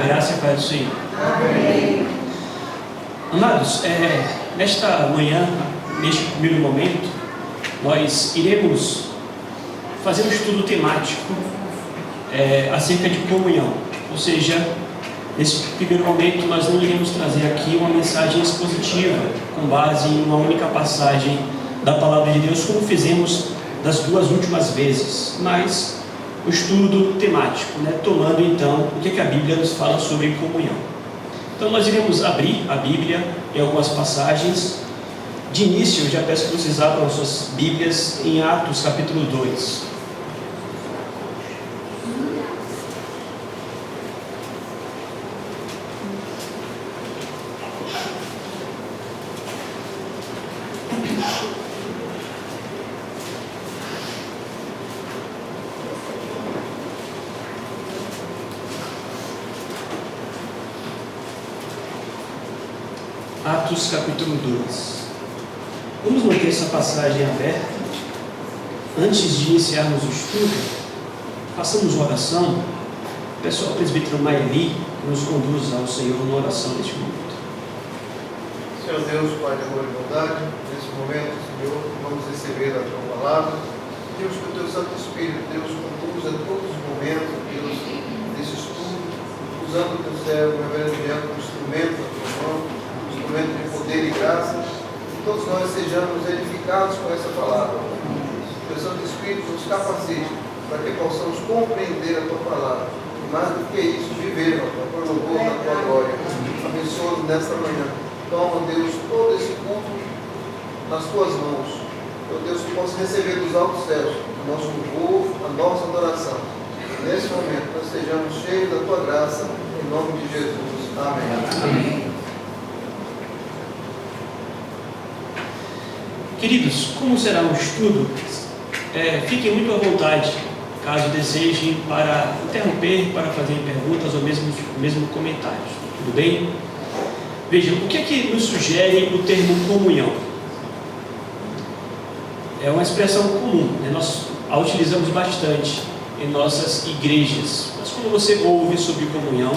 graça e a paz do Senhor. Amém. Amados, nesta manhã, neste primeiro momento, nós iremos fazer um estudo temático acerca de comunhão. Ou seja, nesse primeiro momento nós não iremos trazer aqui uma mensagem expositiva com base em uma única passagem da Palavra de Deus, como fizemos das duas últimas vezes, mas o estudo temático, tomando então o que a Bíblia nos fala sobre comunhão. Então nós iremos abrir a Bíblia em algumas passagens. De início, eu já peço que vocês abram suas Bíblias em Atos capítulo 2. Atos capítulo 2. Vamos manter essa passagem aberta. Antes de iniciarmos o estudo, façamos uma oração. Peço ao presbítero Maeli que nos conduza ao Senhor numa oração neste momento. Senhor Deus, Pai de amor e bondade, nesse momento, Senhor, vamos receber a Tua palavra. Deus, que o Teu Santo Espírito, Deus, conduza todos os momentos, Deus, desse estudo, usando o Teu servo, reverendo Jean, como instrumento da Tua mão, instrumento de poder e graça, que todos nós sejamos edificados com essa palavra. Que o Santo Espírito nos capacite para que possamos compreender a Tua palavra, e mais do que isso, viver, por louvor da Tua glória. Abençoa-nos nesta manhã. Toma, Deus, todo esse culto nas Tuas mãos. Meu Deus, que possa receber dos altos céus o nosso louvor, a nossa adoração. Nesse momento, nós sejamos cheios da Tua graça, em nome de Jesus. Amém. Amém. Queridos, como será o estudo? Fiquem muito à vontade, caso desejem, para interromper, para fazer perguntas ou mesmo comentários. Tudo bem? Vejam, o que é que nos sugere o termo comunhão? É uma expressão comum, nós a utilizamos bastante em nossas igrejas. Mas quando você ouve sobre comunhão,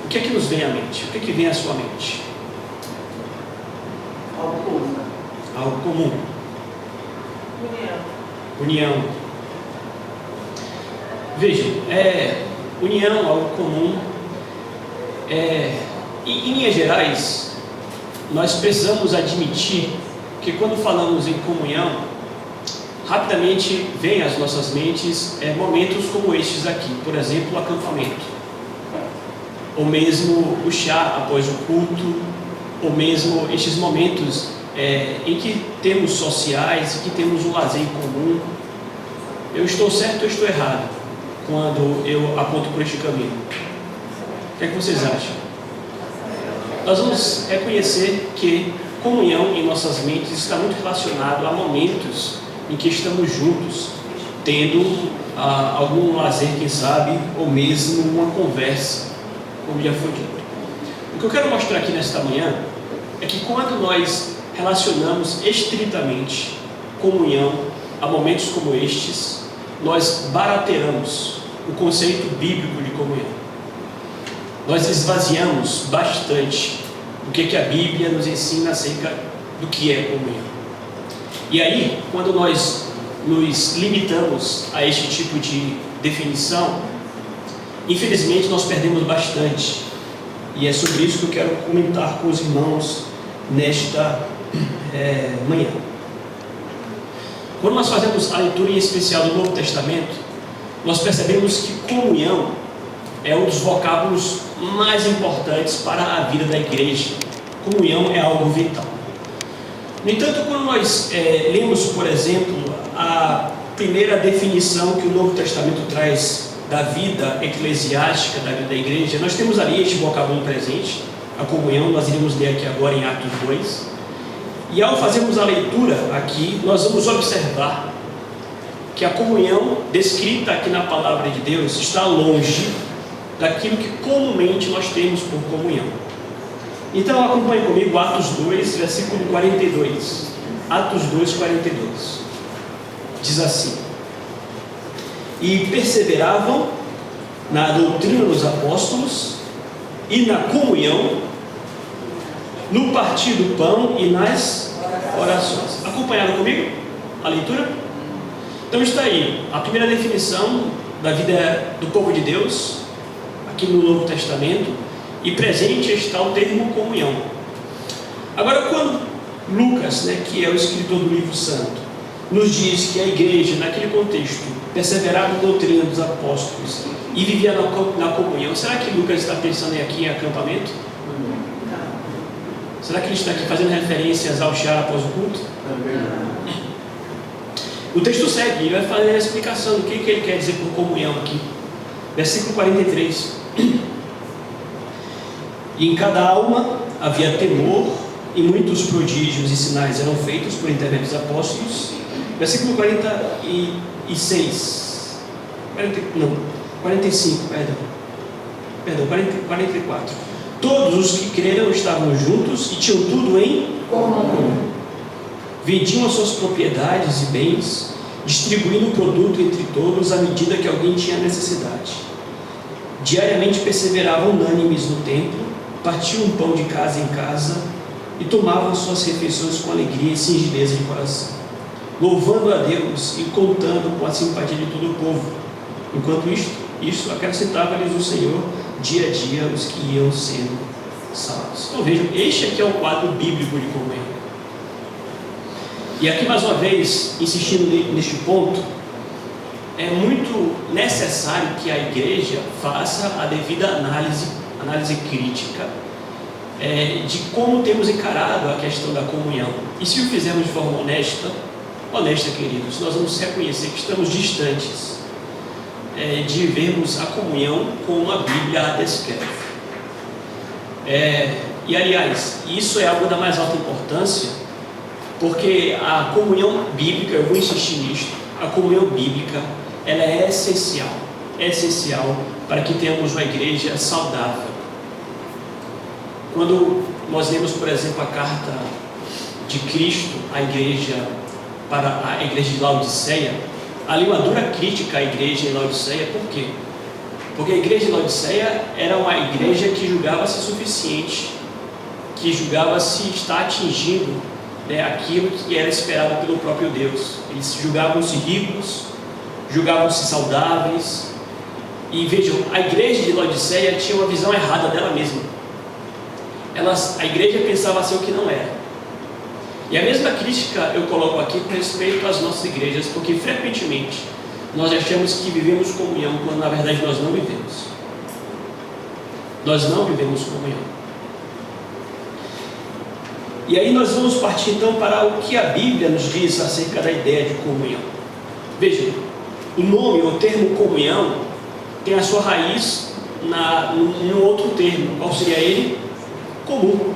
o que é que nos vem à mente? O que é que vem à sua mente? Algo comum. Algo comum. União. Vejam, união, algo comum. Em linhas gerais, nós precisamos admitir que quando falamos em comunhão, rapidamente vem às nossas mentes momentos como estes aqui, por exemplo, o acampamento, ou mesmo o chá após o culto, ou mesmo estes momentos em que temos sociais, em que temos um lazer em comum. Eu estou certo ou estou errado quando eu aponto por este caminho? O que é que vocês acham? Nós vamos reconhecer que comunhão em nossas mentes está muito relacionado a momentos em que estamos juntos, tendo algum lazer, quem sabe, ou mesmo uma conversa, como já foi dito. O que eu quero mostrar aqui nesta manhã é que quando nós relacionamos estritamente comunhão a momentos como estes, nós barateamos o conceito bíblico de comunhão. Nós esvaziamos bastante o que a Bíblia nos ensina acerca do que é comunhão. E aí, quando nós nos limitamos a este tipo de definição, infelizmente nós perdemos bastante. E é sobre isso que eu quero comentar com os irmãos nesta manhã. Quando nós fazemos a leitura em especial do Novo Testamento, nós percebemos que comunhão é um dos vocábulos mais importantes para a vida da igreja. Comunhão é algo vital. No entanto, quando nós lemos, por exemplo, a primeira definição que o Novo Testamento traz da vida eclesiástica, da vida da igreja, nós temos ali este vocábulo presente, a comunhão. Nós iremos ler aqui agora em Atos 2. E ao fazermos a leitura aqui, nós vamos observar que a comunhão descrita aqui na palavra de Deus está longe daquilo que comumente nós temos por comunhão. Então acompanhe comigo Atos 2, versículo 42. Atos 2, 42. Diz assim: e perseveravam na doutrina dos apóstolos, e na comunhão, no partir do pão e nas orações. Acompanharam comigo a leitura? Então está aí a primeira definição da vida do povo de Deus, aqui no Novo Testamento, e presente está o termo comunhão. Agora, quando Lucas, que é o escritor do livro santo, nos diz que a igreja, naquele contexto, perseverava na doutrina dos apóstolos e vivia na comunhão, será que Lucas está pensando aqui em acampamento? Será que ele está aqui fazendo referências ao chá após o culto? O texto segue, ele vai fazer a explicação do que ele quer dizer por comunhão aqui. Versículo 43. E em cada alma havia temor, e muitos prodígios e sinais eram feitos por intermédio dos apóstolos. Versículo 44. Todos os que creram estavam juntos e tinham tudo em comum. Vendiam as suas propriedades e bens, distribuindo o produto entre todos à medida que alguém tinha necessidade. Diariamente perseveravam unânimes no templo, partiam o pão de casa em casa e tomavam suas refeições com alegria e singeleza de coração, louvando a Deus e contando com a simpatia de todo o povo. Enquanto isto acrescentava-lhes o Senhor dia a dia os que iam sendo salvos. Então vejam, este aqui é o quadro bíblico de comunhão. E aqui mais uma vez, insistindo neste ponto, é muito necessário que a igreja faça a devida análise crítica de como temos encarado a questão da comunhão. E se o fizermos de forma honesta, queridos, nós vamos reconhecer que estamos distantes de vermos a comunhão como a Bíblia a descreve. E aliás, isso é algo da mais alta importância, porque a comunhão bíblica, eu vou insistir nisto, a comunhão bíblica, ela é essencial para que tenhamos uma igreja saudável. Quando nós lemos, por exemplo, a carta de Cristo à igreja, para a igreja de Laodiceia, ali uma dura crítica à igreja de Laodiceia. Por quê? Porque a igreja de Laodiceia era uma igreja que julgava-se suficiente, que julgava-se estar atingindo aquilo que era esperado pelo próprio Deus. Eles julgavam-se ricos, julgavam-se saudáveis. E vejam, a igreja de Laodiceia tinha uma visão errada dela mesma. A igreja pensava ser o que não era. E a mesma crítica eu coloco aqui com respeito às nossas igrejas, porque frequentemente nós achamos que vivemos comunhão, quando na verdade nós não vivemos. Nós não vivemos comunhão. E aí nós vamos partir então para o que a Bíblia nos diz acerca da ideia de comunhão. Vejam, o nome, o termo comunhão, tem a sua raiz em outro termo. Qual seria ele? Comum.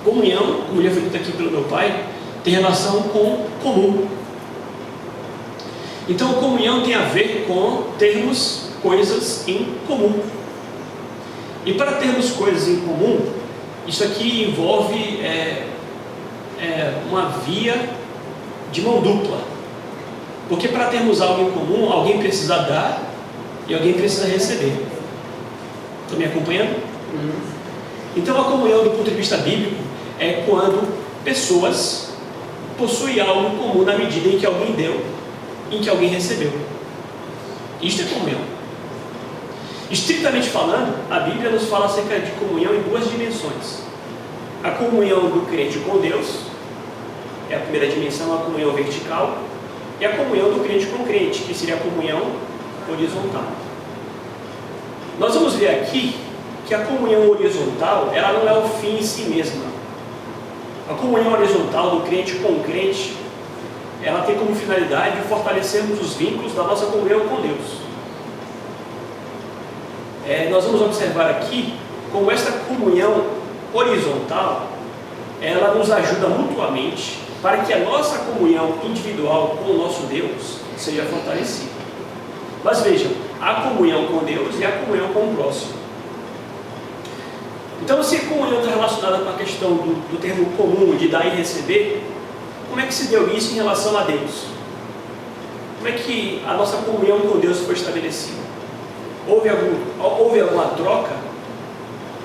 Comunhão, como já foi dito aqui pelo meu pai, tem relação com comum. Então, comunhão tem a ver com termos coisas em comum. E para termos coisas em comum, isso aqui envolve uma via de mão dupla. Porque para termos algo em comum, alguém precisa dar e alguém precisa receber. Estão me acompanhando? Então a comunhão do ponto de vista bíblico é quando pessoas possuem algo em comum na medida em que alguém deu, em que alguém recebeu. Isto é comunhão. Estritamente falando, a Bíblia nos fala acerca de comunhão em duas dimensões. A comunhão do crente com Deus, é a primeira dimensão, a comunhão vertical, e a comunhão do crente com o crente, que seria a comunhão horizontal. Nós vamos ver aqui que a comunhão horizontal, ela não é o fim em si mesma. A comunhão horizontal do crente com o crente, ela tem como finalidade fortalecermos os vínculos da nossa comunhão com Deus. Nós vamos observar aqui como esta comunhão horizontal, ela nos ajuda mutuamente para que a nossa comunhão individual com o nosso Deus seja fortalecida. Mas vejam, a comunhão com Deus e a comunhão com o próximo. Então, se a comunhão está relacionada com a questão do termo comum de dar e receber, como é que se deu isso em relação a Deus? Como é que a nossa comunhão com Deus foi estabelecida? Houve alguma troca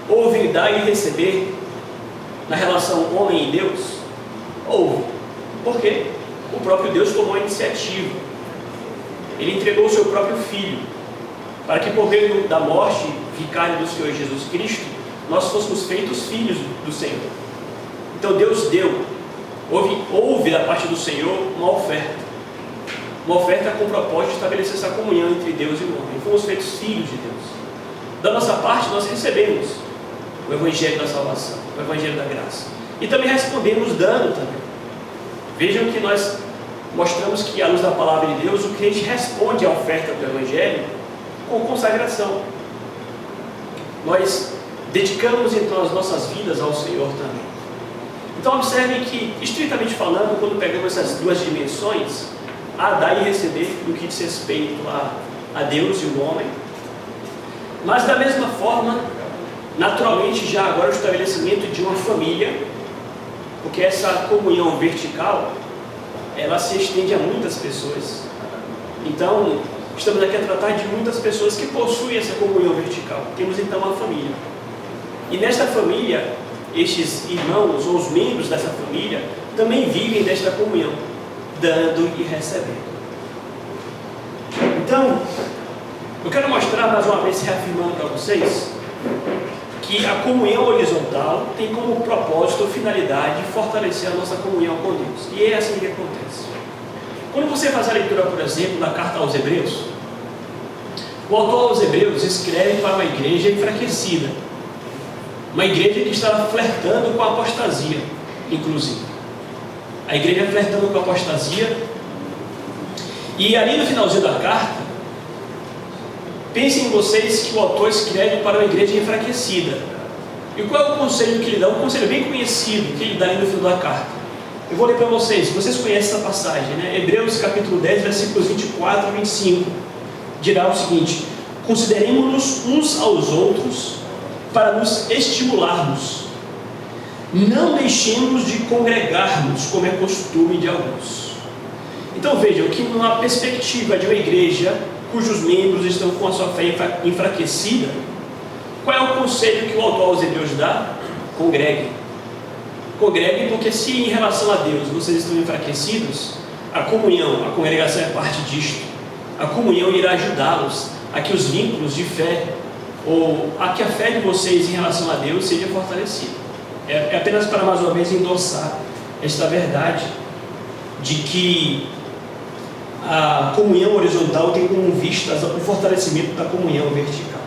Houve dar e receber na relação homem e Deus? Houve. Por quê? O próprio Deus tomou a iniciativa. Ele entregou o seu próprio Filho, para que por meio da morte vicária do Senhor Jesus Cristo, nós fôssemos feitos filhos do Senhor. Então Deus deu. Houve da parte do Senhor uma oferta com o propósito de estabelecer essa comunhão entre Deus e o homem. Fomos feitos filhos de Deus. Da nossa parte, nós recebemos o Evangelho da salvação, o Evangelho da graça. E também respondemos dando também. Vejam que nós mostramos que, à luz da palavra de Deus, o crente responde à oferta do Evangelho com consagração. Nós dedicamos então as nossas vidas ao Senhor também. Então observem que, estritamente falando, quando pegamos essas duas dimensões, a dar e receber no que diz respeito a Deus e o homem, mas da mesma forma, naturalmente já agora o estabelecimento de uma família, porque essa comunhão vertical, ela se estende a muitas pessoas. Então, estamos aqui a tratar de muitas pessoas que possuem essa comunhão vertical. Temos então uma família. E nesta família, estes irmãos ou os membros dessa família também vivem desta comunhão, dando e recebendo. Então, eu quero mostrar mais uma vez, reafirmando para vocês, que a comunhão horizontal tem como propósito ou finalidade fortalecer a nossa comunhão com Deus. E é assim que acontece. Quando você faz a leitura, por exemplo, da carta aos Hebreus, o autor aos Hebreus escreve para uma igreja enfraquecida, uma igreja que estava flertando com a apostasia, inclusive. A igreja flertando com a apostasia. E ali no finalzinho da carta, pensem vocês que o autor escreve para uma igreja enfraquecida. E qual é o conselho que ele dá? Um conselho bem conhecido que ele dá ali no final da carta. Eu vou ler para vocês conhecem essa passagem, né? Hebreus capítulo 10, versículos 24 e 25. Dirá o seguinte: consideremos-nos uns aos outros para nos estimularmos. Não deixemos de congregarmos, como é costume de alguns. Então vejam que numa perspectiva de uma igreja cujos membros estão com a sua fé enfraquecida, qual é o conselho que o autor aos Hebreus dá? Congreguem. Congreguem, porque se em relação a Deus vocês estão enfraquecidos, a comunhão, a congregação é parte disto. A comunhão irá ajudá-los a que os vínculos de fé, ou a que a fé de vocês em relação a Deus seja fortalecida. É apenas para mais uma vez endossar esta verdade de que a comunhão horizontal tem como vistas o fortalecimento da comunhão vertical.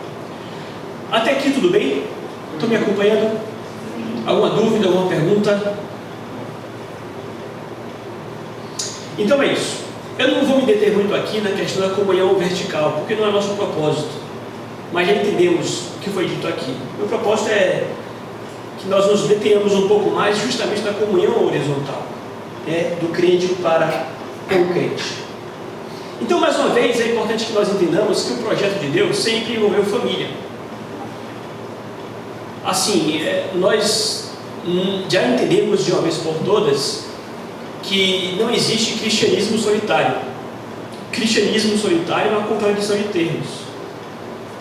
Até aqui tudo bem? Estão me acompanhando? Alguma dúvida, alguma pergunta? Então é isso. Eu não vou me deter muito aqui na questão da comunhão vertical, porque não é nosso propósito. Mas já entendemos o que foi dito aqui. Meu propósito é que nós nos detenhamos um pouco mais justamente na comunhão horizontal, do crente para com o crente. Então, mais uma vez, é importante que nós entendamos que o projeto de Deus sempre envolveu família. Assim, nós já entendemos de uma vez por todas que não existe cristianismo solitário. Cristianismo solitário é uma contradição de termos.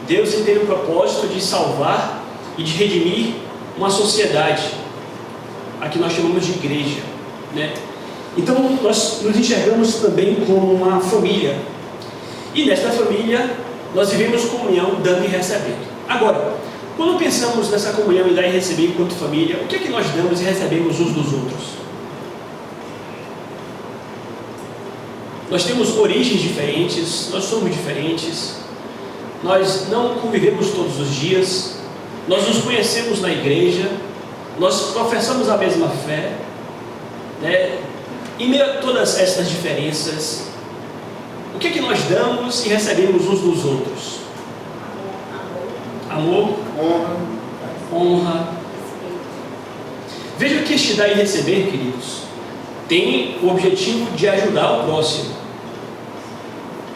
Deus tem o propósito de salvar e de redimir uma sociedade, a que nós chamamos de igreja, né? Então nós nos enxergamos também como uma família, e nesta família nós vivemos comunhão dando e recebendo. Agora, quando pensamos nessa comunhão em dar e receber enquanto família, o que é que nós damos e recebemos uns dos outros? Nós temos origens diferentes, nós somos diferentes, nós não convivemos todos os dias, nós nos conhecemos na igreja, nós professamos a mesma fé, né? Em meio a todas essas diferenças, o que é que nós damos e recebemos uns dos outros? Amor, honra. Veja que este dar e receber, queridos, tem o objetivo de ajudar o próximo.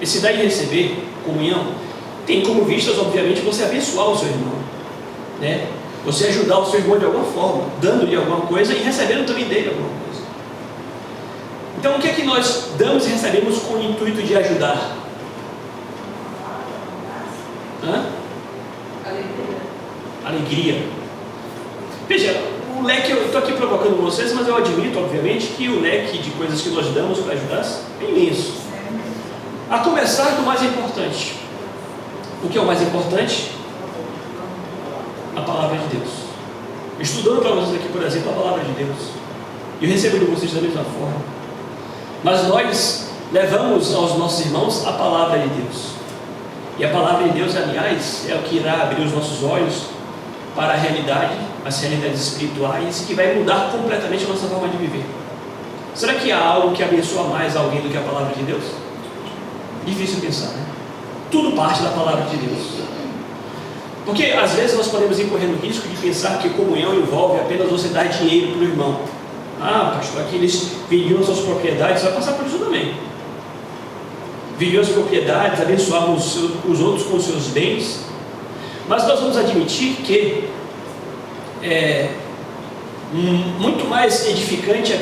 Esse dar e receber, comunhão, tem como vistas, obviamente, você abençoar o seu irmão, né? Você ajudar o seu irmão de alguma forma, dando-lhe alguma coisa e recebendo também dele alguma coisa. Então, o que é que nós damos e recebemos com o intuito de ajudar? alegria. Veja, o leque, eu estou aqui provocando vocês, mas eu admito, obviamente, que o leque de coisas que nós damos para ajudar é imenso. A começar do mais importante. O que é o mais importante? A palavra de Deus. Estudando para vocês aqui, por exemplo, a palavra de Deus. E eu recebo de vocês da mesma forma. Mas nós levamos aos nossos irmãos a palavra de Deus. E a palavra de Deus, aliás, é o que irá abrir os nossos olhos para a realidade, as realidades espirituais, que vai mudar completamente a nossa forma de viver. Será que há algo que abençoa mais alguém do que a palavra de Deus? Difícil pensar, né? Tudo parte da palavra de Deus. Porque às vezes nós podemos incorrer no risco de pensar que comunhão envolve apenas você dar dinheiro para o irmão. Ah, pastor, aqui eles vendiam suas propriedades, vai passar por isso também. Vendiam as propriedades, abençoavam os outros com os seus bens. Mas nós vamos admitir que é muito mais edificante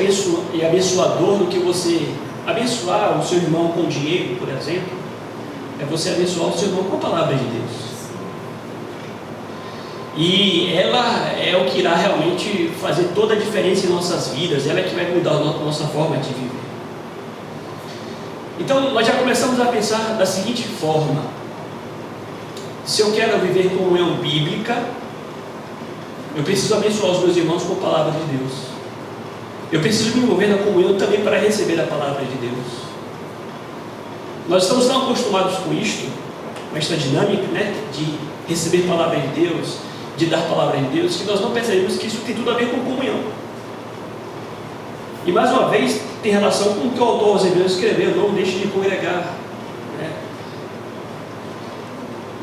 e abençoador do que você abençoar o seu irmão com dinheiro, por exemplo, é você abençoar o seu irmão com a palavra de Deus. E ela é o que irá realmente fazer toda a diferença em nossas vidas, ela é que vai mudar a nossa forma de viver. Então nós já começamos a pensar da seguinte forma: se eu quero viver comunhão bíblica, eu preciso abençoar os meus irmãos com a palavra de Deus. Eu preciso me envolver na comunhão também para receber a palavra de Deus. Nós estamos tão acostumados com isto, com esta dinâmica, né, de receber a palavra de Deus, de dar a palavra de Deus, que nós não percebemos que isso tem tudo a ver com comunhão. E mais uma vez tem relação com o que o autor aos Hebreus escreveu: não deixe de congregar, né?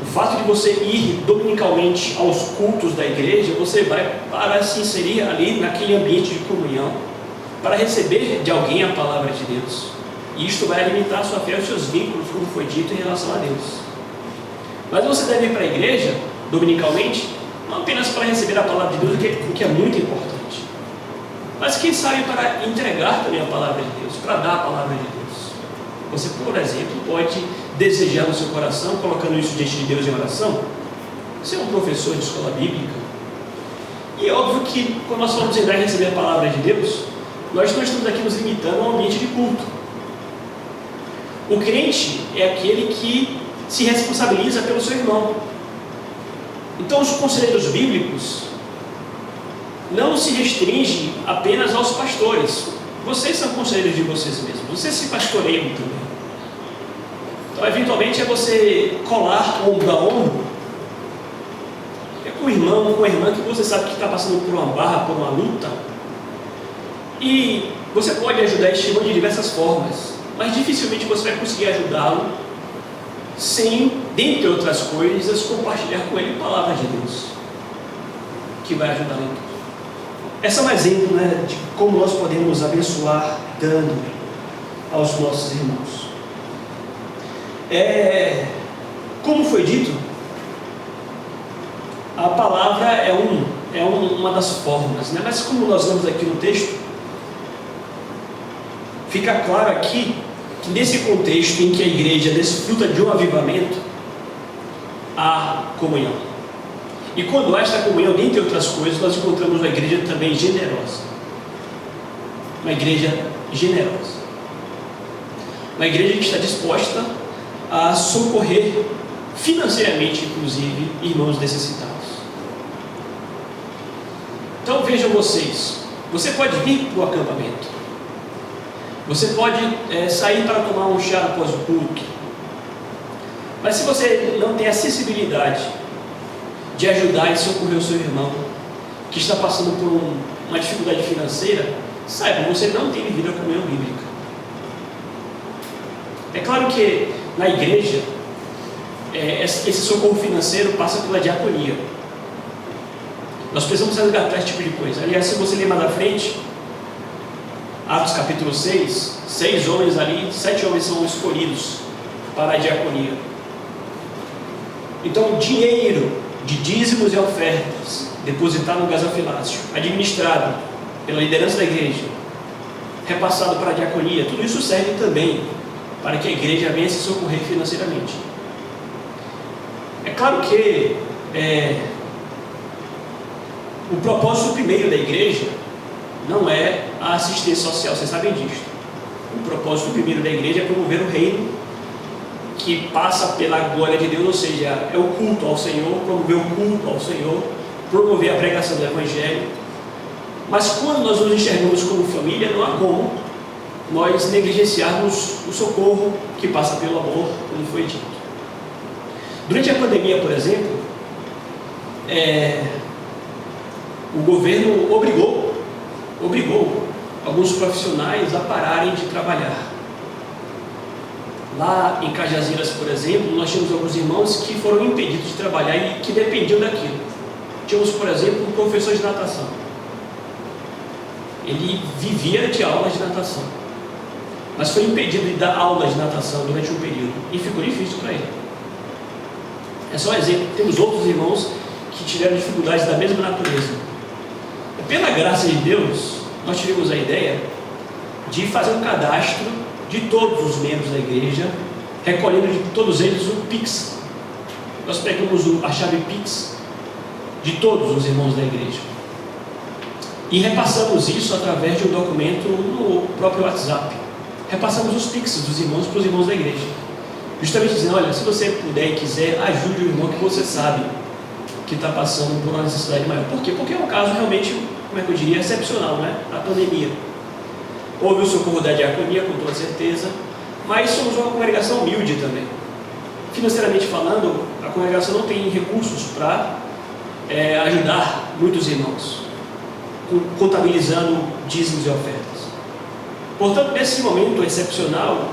O fato de você ir dominicalmente aos cultos da igreja, você vai para se inserir ali naquele ambiente de comunhão, para receber de alguém a palavra de Deus. E isto vai alimentar a sua fé e os seus vínculos, como foi dito, em relação a Deus. Mas você deve ir para a igreja dominicalmente, não apenas para receber a palavra de Deus, o que é muito importante, mas quem sabe para entregar também a palavra de Deus, para dar a palavra de Deus. Você, por exemplo, pode desejar no seu coração, colocando isso diante de Deus em oração, ser um professor de escola bíblica. E é óbvio que quando nós falamos em dar e receber a palavra de Deus, nós não estamos aqui nos limitando ao ambiente de culto. O crente é aquele que se responsabiliza pelo seu irmão. Então os conselheiros bíblicos não se restringem apenas aos pastores. Vocês são conselheiros de vocês mesmos, vocês se pastoreiam também. Então eventualmente é você colar ombro a ombro com o irmão, com a irmã que você sabe que está passando por uma barra, por uma luta, e você pode ajudar este irmão de diversas formas, mas dificilmente você vai conseguir ajudá-lo sem, dentre outras coisas, compartilhar com ele a palavra de Deus, que vai ajudá-lo em tudo. Esse é um exemplo, né, de como nós podemos abençoar dando aos nossos irmãos. Como foi dito, a palavra é uma das formas, né? Mas como nós vemos aqui no texto, fica claro aqui que nesse contexto em que a igreja desfruta de um avivamento, há comunhão. E quando há esta comunhão, dentre outras coisas, nós encontramos uma igreja também generosa. Uma igreja generosa. Uma igreja que está disposta a socorrer financeiramente, inclusive, irmãos necessitados. Então vejam vocês, você pode vir para o acampamento, você pode sair para tomar um chá após o culto, mas se você não tem a sensibilidade de ajudar e socorrer o seu irmão que está passando por uma dificuldade financeira, saiba, você não tem vivido a comunhão bíblica. É claro que na igreja esse socorro financeiro passa pela diaconia. Nós precisamos resgatar esse tipo de coisa. Aliás, se você ler mais à frente, Atos capítulo 6, 6 homens ali, 7 homens são escolhidos para a diaconia. Então, dinheiro de dízimos e ofertas depositado no gasofilácio, administrado pela liderança da igreja, repassado para a diaconia, tudo isso serve também para que a igreja venha se socorrer financeiramente. É claro que O propósito primeiro da igreja não é a assistência social, vocês sabem disso. O propósito primeiro da igreja é promover o reino que passa pela glória de Deus, ou seja, é o culto ao Senhor, promover o culto ao Senhor, promover a pregação do Evangelho. Mas quando nós nos enxergamos como família, não há como nós negligenciarmos o socorro que passa pelo amor, como foi dito. Durante a pandemia, por exemplo, o governo obrigou alguns profissionais a pararem de trabalhar. Lá em Cajazeiras, por exemplo, nós tínhamos alguns irmãos que foram impedidos de trabalhar e que dependiam daquilo. Tínhamos, por exemplo, um professor de natação. Ele vivia de aulas de natação, mas foi impedido de dar aulas de natação durante um período e ficou difícil para ele. É só um exemplo. Temos outros irmãos que tiveram dificuldades da mesma natureza. Pela graça de Deus, nós tivemos a ideia de fazer um cadastro de todos os membros da igreja, recolhendo de todos eles o Pix. Nós pegamos a chave Pix de todos os irmãos da igreja e repassamos isso através de um documento no próprio WhatsApp. Repassamos os Pix dos irmãos para os irmãos da igreja, justamente dizendo: olha, se você puder e quiser, ajude o irmão que você sabe que está passando por uma necessidade maior. Por quê? Porque é um caso realmente, como é que eu diria, excepcional, né? A pandemia. Houve o socorro da diaconia, com toda certeza, mas somos uma congregação humilde também. Financeiramente falando, a congregação não tem recursos para ajudar muitos irmãos, contabilizando dízimos e ofertas. Portanto, nesse momento excepcional,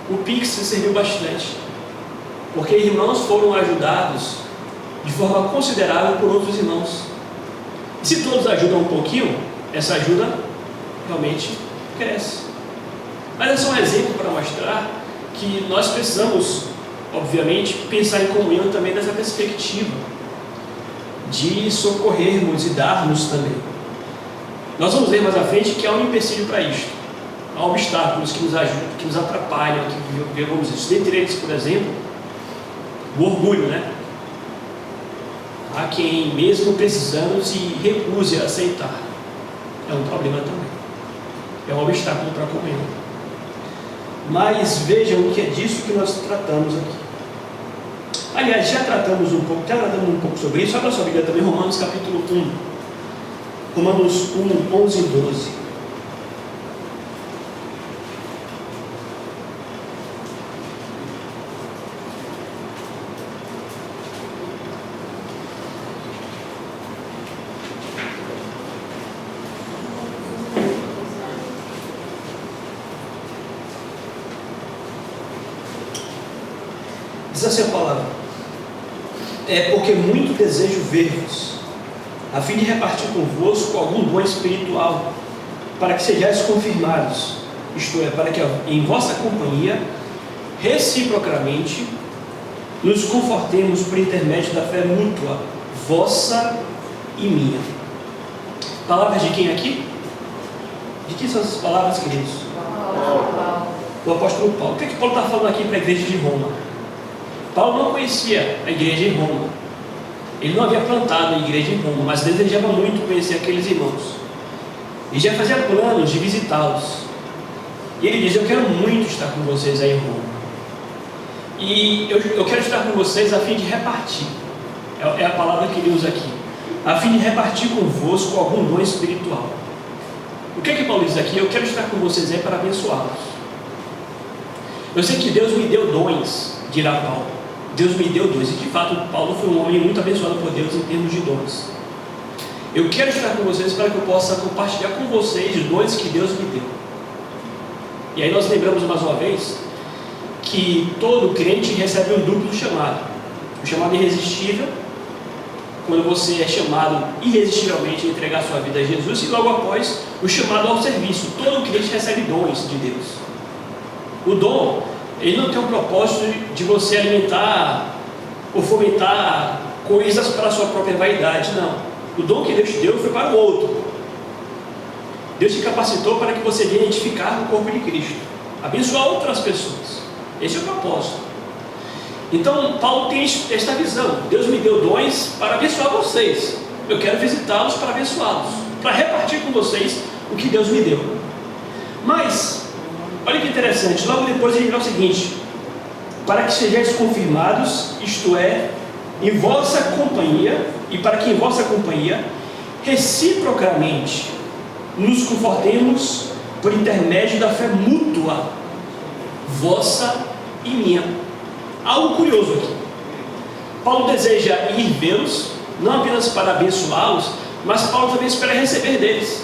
o Pix serviu bastante, porque irmãos foram ajudados de forma considerável por outros irmãos. E se todos ajudam um pouquinho, essa ajuda realmente cresce. Mas é só um exemplo para mostrar que nós precisamos, obviamente, pensar em comunhão também dessa perspectiva de socorrermos e darmos também. Nós vamos ver mais à frente que há um empecilho para isto. Há obstáculos que nos ajudam, que nos atrapalham, que vemos isso. Dentre eles, por exemplo, o orgulho, né? Há quem, mesmo precisando, se recuse a aceitar. É um problema também. É um obstáculo para a comunhão. Mas vejam o que é disso que nós tratamos aqui. Aliás, já tratamos um pouco sobre isso. Abra sua Bíblia também, Romanos capítulo 1. Romanos 1, 11 e 12. Diz assim a palavra: é porque muito desejo ver-vos, a fim de repartir convosco algum dom espiritual, para que sejais confirmados, isto é, para que em vossa companhia, reciprocamente, nos confortemos por intermédio da fé mútua, vossa e minha. Palavras de quem aqui? De quem são essas palavras, queridos? O apóstolo Paulo. O que Paulo está falando aqui para a igreja de Roma? Paulo não conhecia a igreja em Roma. Ele não havia plantado a igreja em Roma, mas desejava muito conhecer aqueles irmãos. E já fazia planos de visitá-los. E ele diz: eu quero muito estar com vocês aí em Roma. E eu quero estar com vocês a fim de repartir. É a palavra que ele usa aqui. A fim de repartir convosco algum dom espiritual. O que Paulo diz aqui? Eu quero estar com vocês aí para abençoá-los. Eu sei que Deus me deu dons, dirá Paulo. Deus me deu dons, e de fato Paulo foi um homem muito abençoado por Deus em termos de dons. Eu quero estar com vocês para que eu possa compartilhar com vocês os dons que Deus me deu. E aí nós lembramos mais uma vez que todo crente recebe um duplo chamado. O chamado irresistível, quando você é chamado irresistivelmente a entregar sua vida a Jesus, e logo após o chamado ao serviço. Todo crente recebe dons de Deus. O dom, ele não tem o propósito de você alimentar ou fomentar coisas para a sua própria vaidade, não. O dom que Deus te deu foi para o outro. Deus te capacitou para que você venha edificar o corpo de Cristo, abençoar outras pessoas. Esse é o propósito. Então Paulo tem esta visão: Deus me deu dons para abençoar vocês. eu quero visitá-los para abençoá-los, para repartir com vocês o que Deus me deu. Mas, olha que interessante, logo depois ele dirá o seguinte: para que sejais confirmados, isto é, em vossa companhia, e para que em vossa companhia, reciprocamente, nos confortemos por intermédio da fé mútua, vossa e minha. Algo curioso aqui. Paulo deseja ir vê-los, não apenas para abençoá-los, mas Paulo também espera receber deles.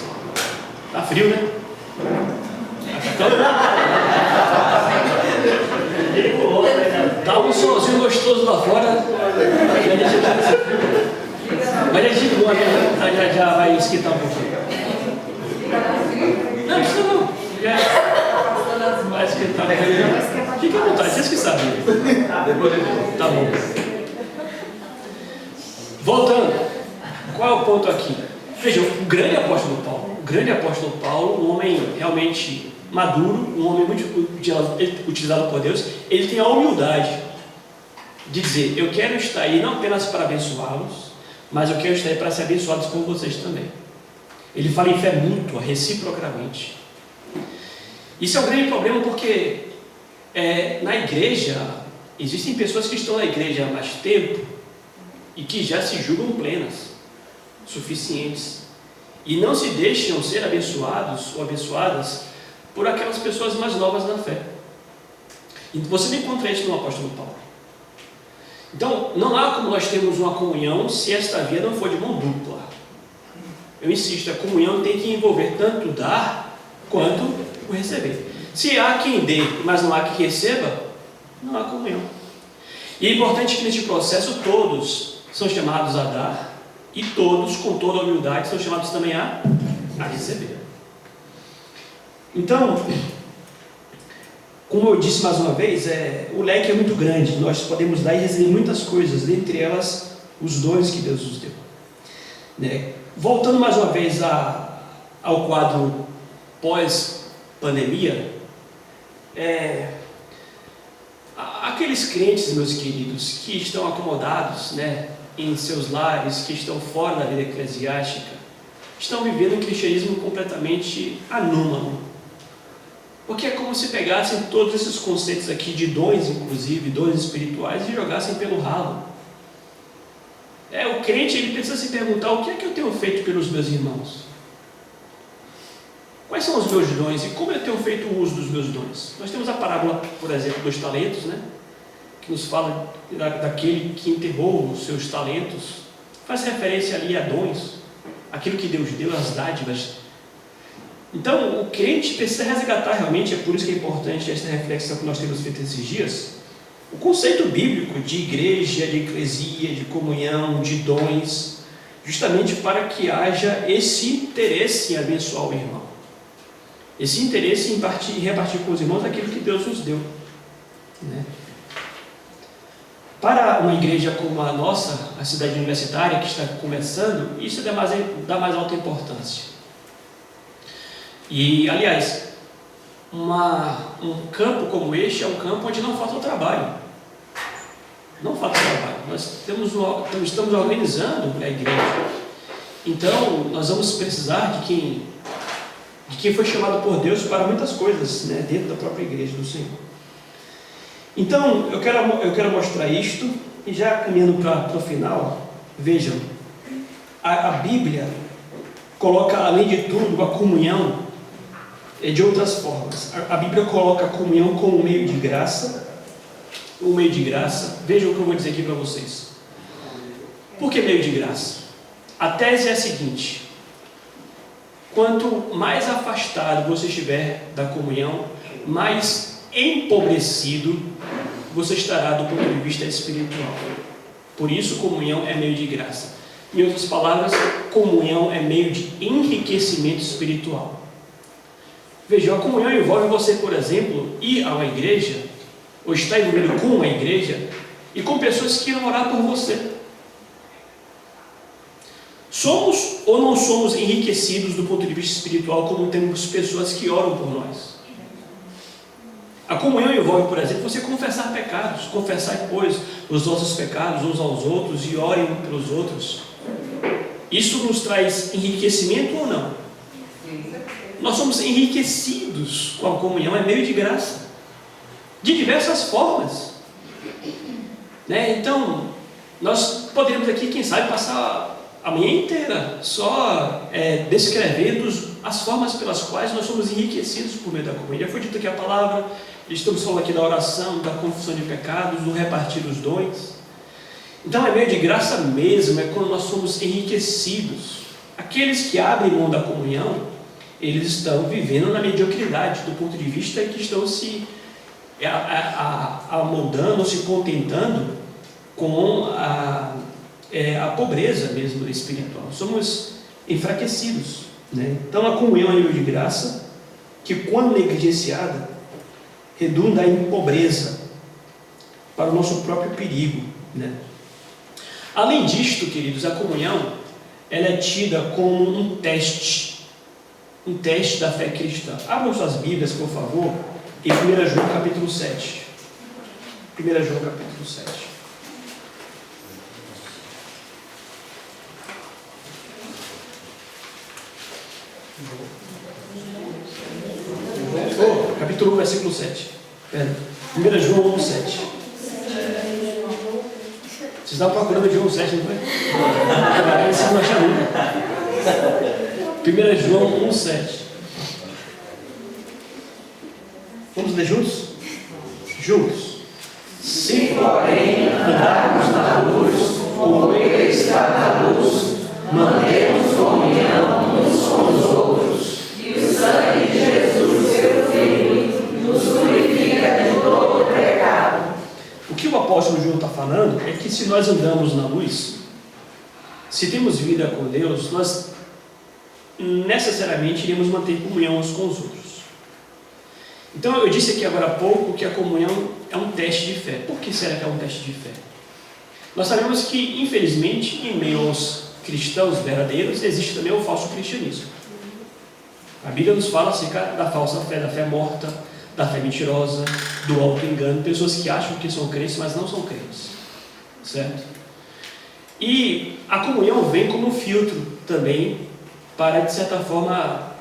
Tá frio, né? Tá um solzinho gostoso lá fora. Mas a gente boa, né? Já vai esquentar um pouquinho. Não, isso não. Já vai esquentar. Fique à vontade, vocês que sabem. Tá bom. Voltando. Qual é o ponto aqui? Vejam, o grande apóstolo Paulo, um homem realmente maduro, um homem muito utilizado por Deus, ele tem a humildade de dizer: eu quero estar aí não apenas para abençoá-los, mas eu quero estar aí para ser abençoados por vocês também. Ele fala em fé mútua, reciprocamente. Isso é um grande problema porque na igreja, existem pessoas que estão na igreja há mais tempo e que já se julgam plenas, suficientes, e não se deixam ser abençoados ou abençoadas por aquelas pessoas mais novas na fé. E você não encontra isso no apóstolo Paulo. Então, não há como nós termos uma comunhão se esta via não for de mão dupla. Eu insisto, a comunhão tem que envolver tanto o dar quanto o receber. Se há quem dê, mas não há quem receba, não há comunhão. E é importante que neste processo todos são chamados a dar, e todos, com toda a humildade, são chamados também a receber. Então, como eu disse mais uma vez, o leque é muito grande. Nós podemos dar e receber muitas coisas, dentre elas os dons que Deus nos deu. Voltando mais uma vez ao quadro pós-pandemia, aqueles crentes, meus queridos, que estão acomodados, em seus lares, que estão fora da vida eclesiástica, estão vivendo um cristianismo completamente anômalo. Porque é como se pegassem todos esses conceitos aqui de dons, inclusive dons espirituais, e jogassem pelo ralo. O crente, ele precisa se perguntar: o que é que eu tenho feito pelos meus irmãos? Quais são os meus dons e como eu tenho feito o uso dos meus dons? Nós temos a parábola, por exemplo, dos talentos, que nos fala daquele que enterrou os seus talentos, faz referência ali a dons, aquilo que Deus deu, as dádivas. Então, o crente precisa resgatar realmente, é por isso que é importante esta reflexão que nós temos feito esses dias, o conceito bíblico de igreja, de eclesia, de comunhão, de dons, justamente para que haja esse interesse em abençoar o irmão, esse interesse em repartir com os irmãos aquilo que Deus nos deu. Para uma igreja como a nossa, a cidade universitária que está começando, isso dá mais alta importância. E, aliás, um campo como este é um campo onde não falta o trabalho. Não falta trabalho. Nós estamos organizando a igreja. Então, nós vamos precisar de quem foi chamado por Deus para muitas coisas, dentro da própria igreja do Senhor. Então, eu quero mostrar isto, e já caminhando para o final, vejam, a Bíblia coloca, além de tudo, a comunhão de outras formas. A Bíblia coloca a comunhão como um meio de graça. Vejam o que eu vou dizer aqui para vocês. Por que meio de graça? A tese é a seguinte: quanto mais afastado você estiver da comunhão, mais empobrecido você estará do ponto de vista espiritual. Por isso, comunhão é meio de graça. Em outras palavras, comunhão é meio de enriquecimento espiritual. Veja, a comunhão envolve você, por exemplo, ir a uma igreja, ou estar envolvido com uma igreja, e com pessoas que irão orar por você. Somos ou não somos enriquecidos do ponto de vista espiritual, como temos pessoas que oram por nós? A comunhão envolve, por exemplo, você confessar pecados, confessar, pois, os nossos pecados uns aos outros e orem pelos outros. isso nos traz enriquecimento ou não? Nós somos enriquecidos com a comunhão, é meio de graça, de diversas formas, né? Então, nós poderíamos aqui, quem sabe, passar a manhã inteira só descrevendo as formas pelas quais nós somos enriquecidos por meio da comunhão. Já foi dito aqui a palavra, estamos falando aqui da oração, da confissão de pecados, do repartir os dons. Então é meio de graça mesmo, é quando nós somos enriquecidos. Aqueles que abrem mão da comunhão, eles estão vivendo na mediocridade, do ponto de vista que estão se amoldando, se contentando com a pobreza mesmo espiritual. Somos enfraquecidos, né? Então a comunhão é meio de graça, que quando negligenciada, redunda em pobreza, para o nosso próprio perigo, né? Além disto, queridos, a comunhão ela é tida como um teste da fé cristã. Abram suas Bíblias, por favor, em 1 João capítulo 7. 1 João capítulo 7. Capítulo 1, versículo 7. 1 João 1, 7. Vocês estavam procurando João 7, não foi? Vocês não acharam nunca. 1 João 1, 7. Vamos ler juntos? Juntos. Se, porém, andarmos na luz, como Ele está na luz, mantemos comunhão uns com os outros, e o sangue de Jesus, seu Filho, nos purifica de todo pecado. O que o apóstolo João está falando é que se nós andamos na luz, se temos vida com Deus, nós necessariamente iremos manter comunhão uns com os outros. Então eu disse aqui agora há pouco que a comunhão é um teste de fé. Por que será que é um teste de fé? Nós sabemos que, infelizmente, em meio aos cristãos verdadeiros, existe também o falso cristianismo. A Bíblia nos fala acerca da falsa fé, da fé morta, da fé mentirosa, do auto-engano, pessoas que acham que são crentes, mas não são crentes, certo? E a comunhão vem como filtro também para, de certa forma,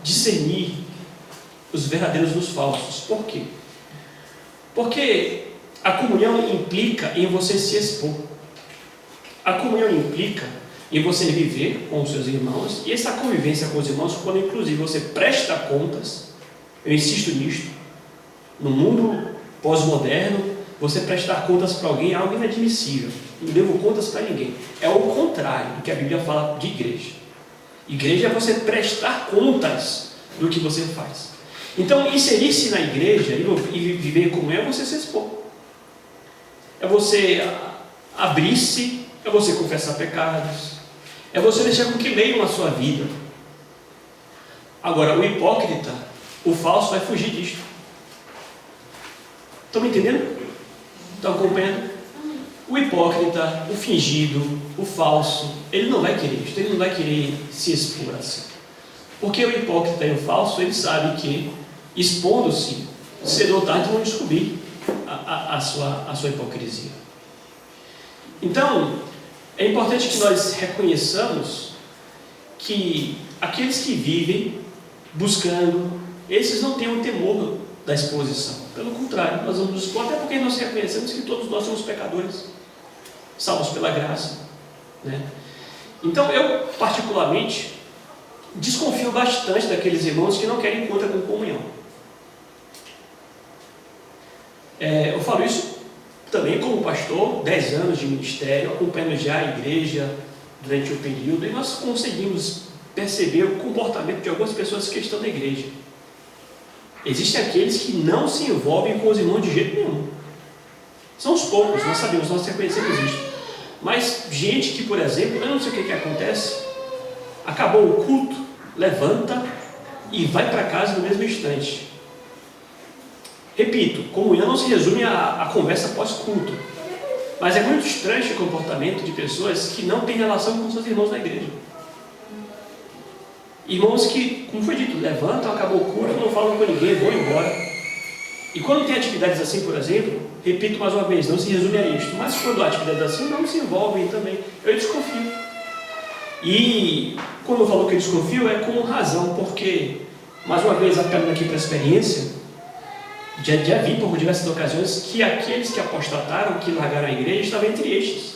discernir os verdadeiros dos falsos. Por quê? Porque a comunhão implica em você se expor. A comunhão implica em você viver com os seus irmãos, e essa convivência com os irmãos, quando inclusive você presta contas, eu insisto nisto, no mundo pós-moderno, você prestar contas para alguém é algo inadmissível. Não devo contas para ninguém. É o contrário do que a Bíblia fala de igreja. Igreja é você prestar contas do que você faz. Então, inserir-se na igreja e viver como é você se expor. É você abrir-se, é você confessar pecados, é você deixar com que leiam a sua vida. Agora, o hipócrita, o falso, vai fugir disto. Estão me entendendo? Estão acompanhando? O hipócrita, o fingido, o falso, ele não vai querer isto, ele não vai querer se expor assim. Porque o hipócrita e o falso, ele sabe que, expondo-se, cedo ou tarde vão descobrir a sua hipocrisia. Então, é importante que nós reconheçamos que aqueles que vivem buscando, esses não têm um temor da exposição. Pelo contrário, nós vamos nos expor, até porque nós reconhecemos que todos nós somos pecadores, salvos pela graça, né? Então, eu particularmente desconfio bastante daqueles irmãos que não querem encontro com comunhão. Eu falo isso também como pastor, 10 anos de ministério, acompanhando já a igreja durante o período, e nós conseguimos perceber o comportamento de algumas pessoas que estão na igreja. Existem aqueles que não se envolvem com os irmãos de jeito nenhum. São os poucos, nós sabemos, nós reconhecemos isso. Mas gente que, por exemplo, eu não sei o que acontece, acabou o culto, levanta e vai para casa no mesmo instante. Repito, comunhão não se resume a conversa pós-culto, mas é muito estranho esse comportamento de pessoas que não têm relação com seus irmãos na igreja. Irmãos que, como foi dito, levantam, acabou o culto, não falam com ninguém, vão embora. E quando tem atividades assim, por exemplo, repito mais uma vez, não se resume a isto, mas quando há atividades assim, não se envolvem também. Eu desconfio. E quando eu falo que eu desconfio, é com razão, porque, mais uma vez, apelando aqui para a experiência, já vi por diversas ocasiões que aqueles que apostataram, que largaram a igreja, estavam entre estes.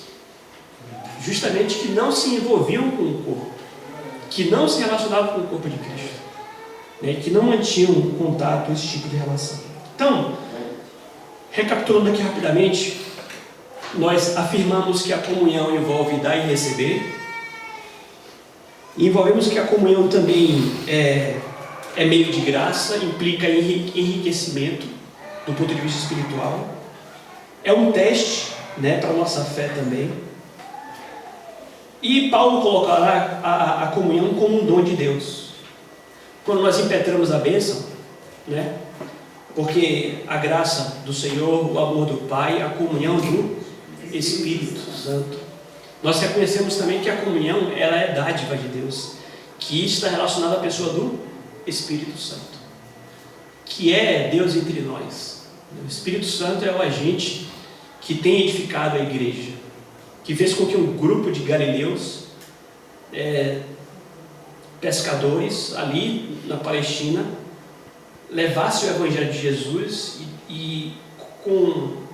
Justamente que não se envolviam com o corpo, que não se relacionavam com o corpo de Cristo, né? Que não mantinham contato, esse tipo de relação. Então, recapitulando aqui rapidamente, nós afirmamos que a comunhão envolve dar e receber, e envolvemos que a comunhão também é meio de graça, implica enriquecimento do ponto de vista espiritual, é um teste, né, para a nossa fé também. E Paulo colocará a comunhão como um dom de Deus. Quando nós impetramos a bênção, né, porque a graça do Senhor, o amor do Pai, a comunhão do Espírito Santo. Nós reconhecemos também que a comunhão, ela é dádiva de Deus, que está relacionada à pessoa do Espírito Santo, que é Deus entre nós. O Espírito Santo é o agente que tem edificado a igreja, que fez com que um grupo de galileus, pescadores ali na Palestina, levasse o Evangelho de Jesus e com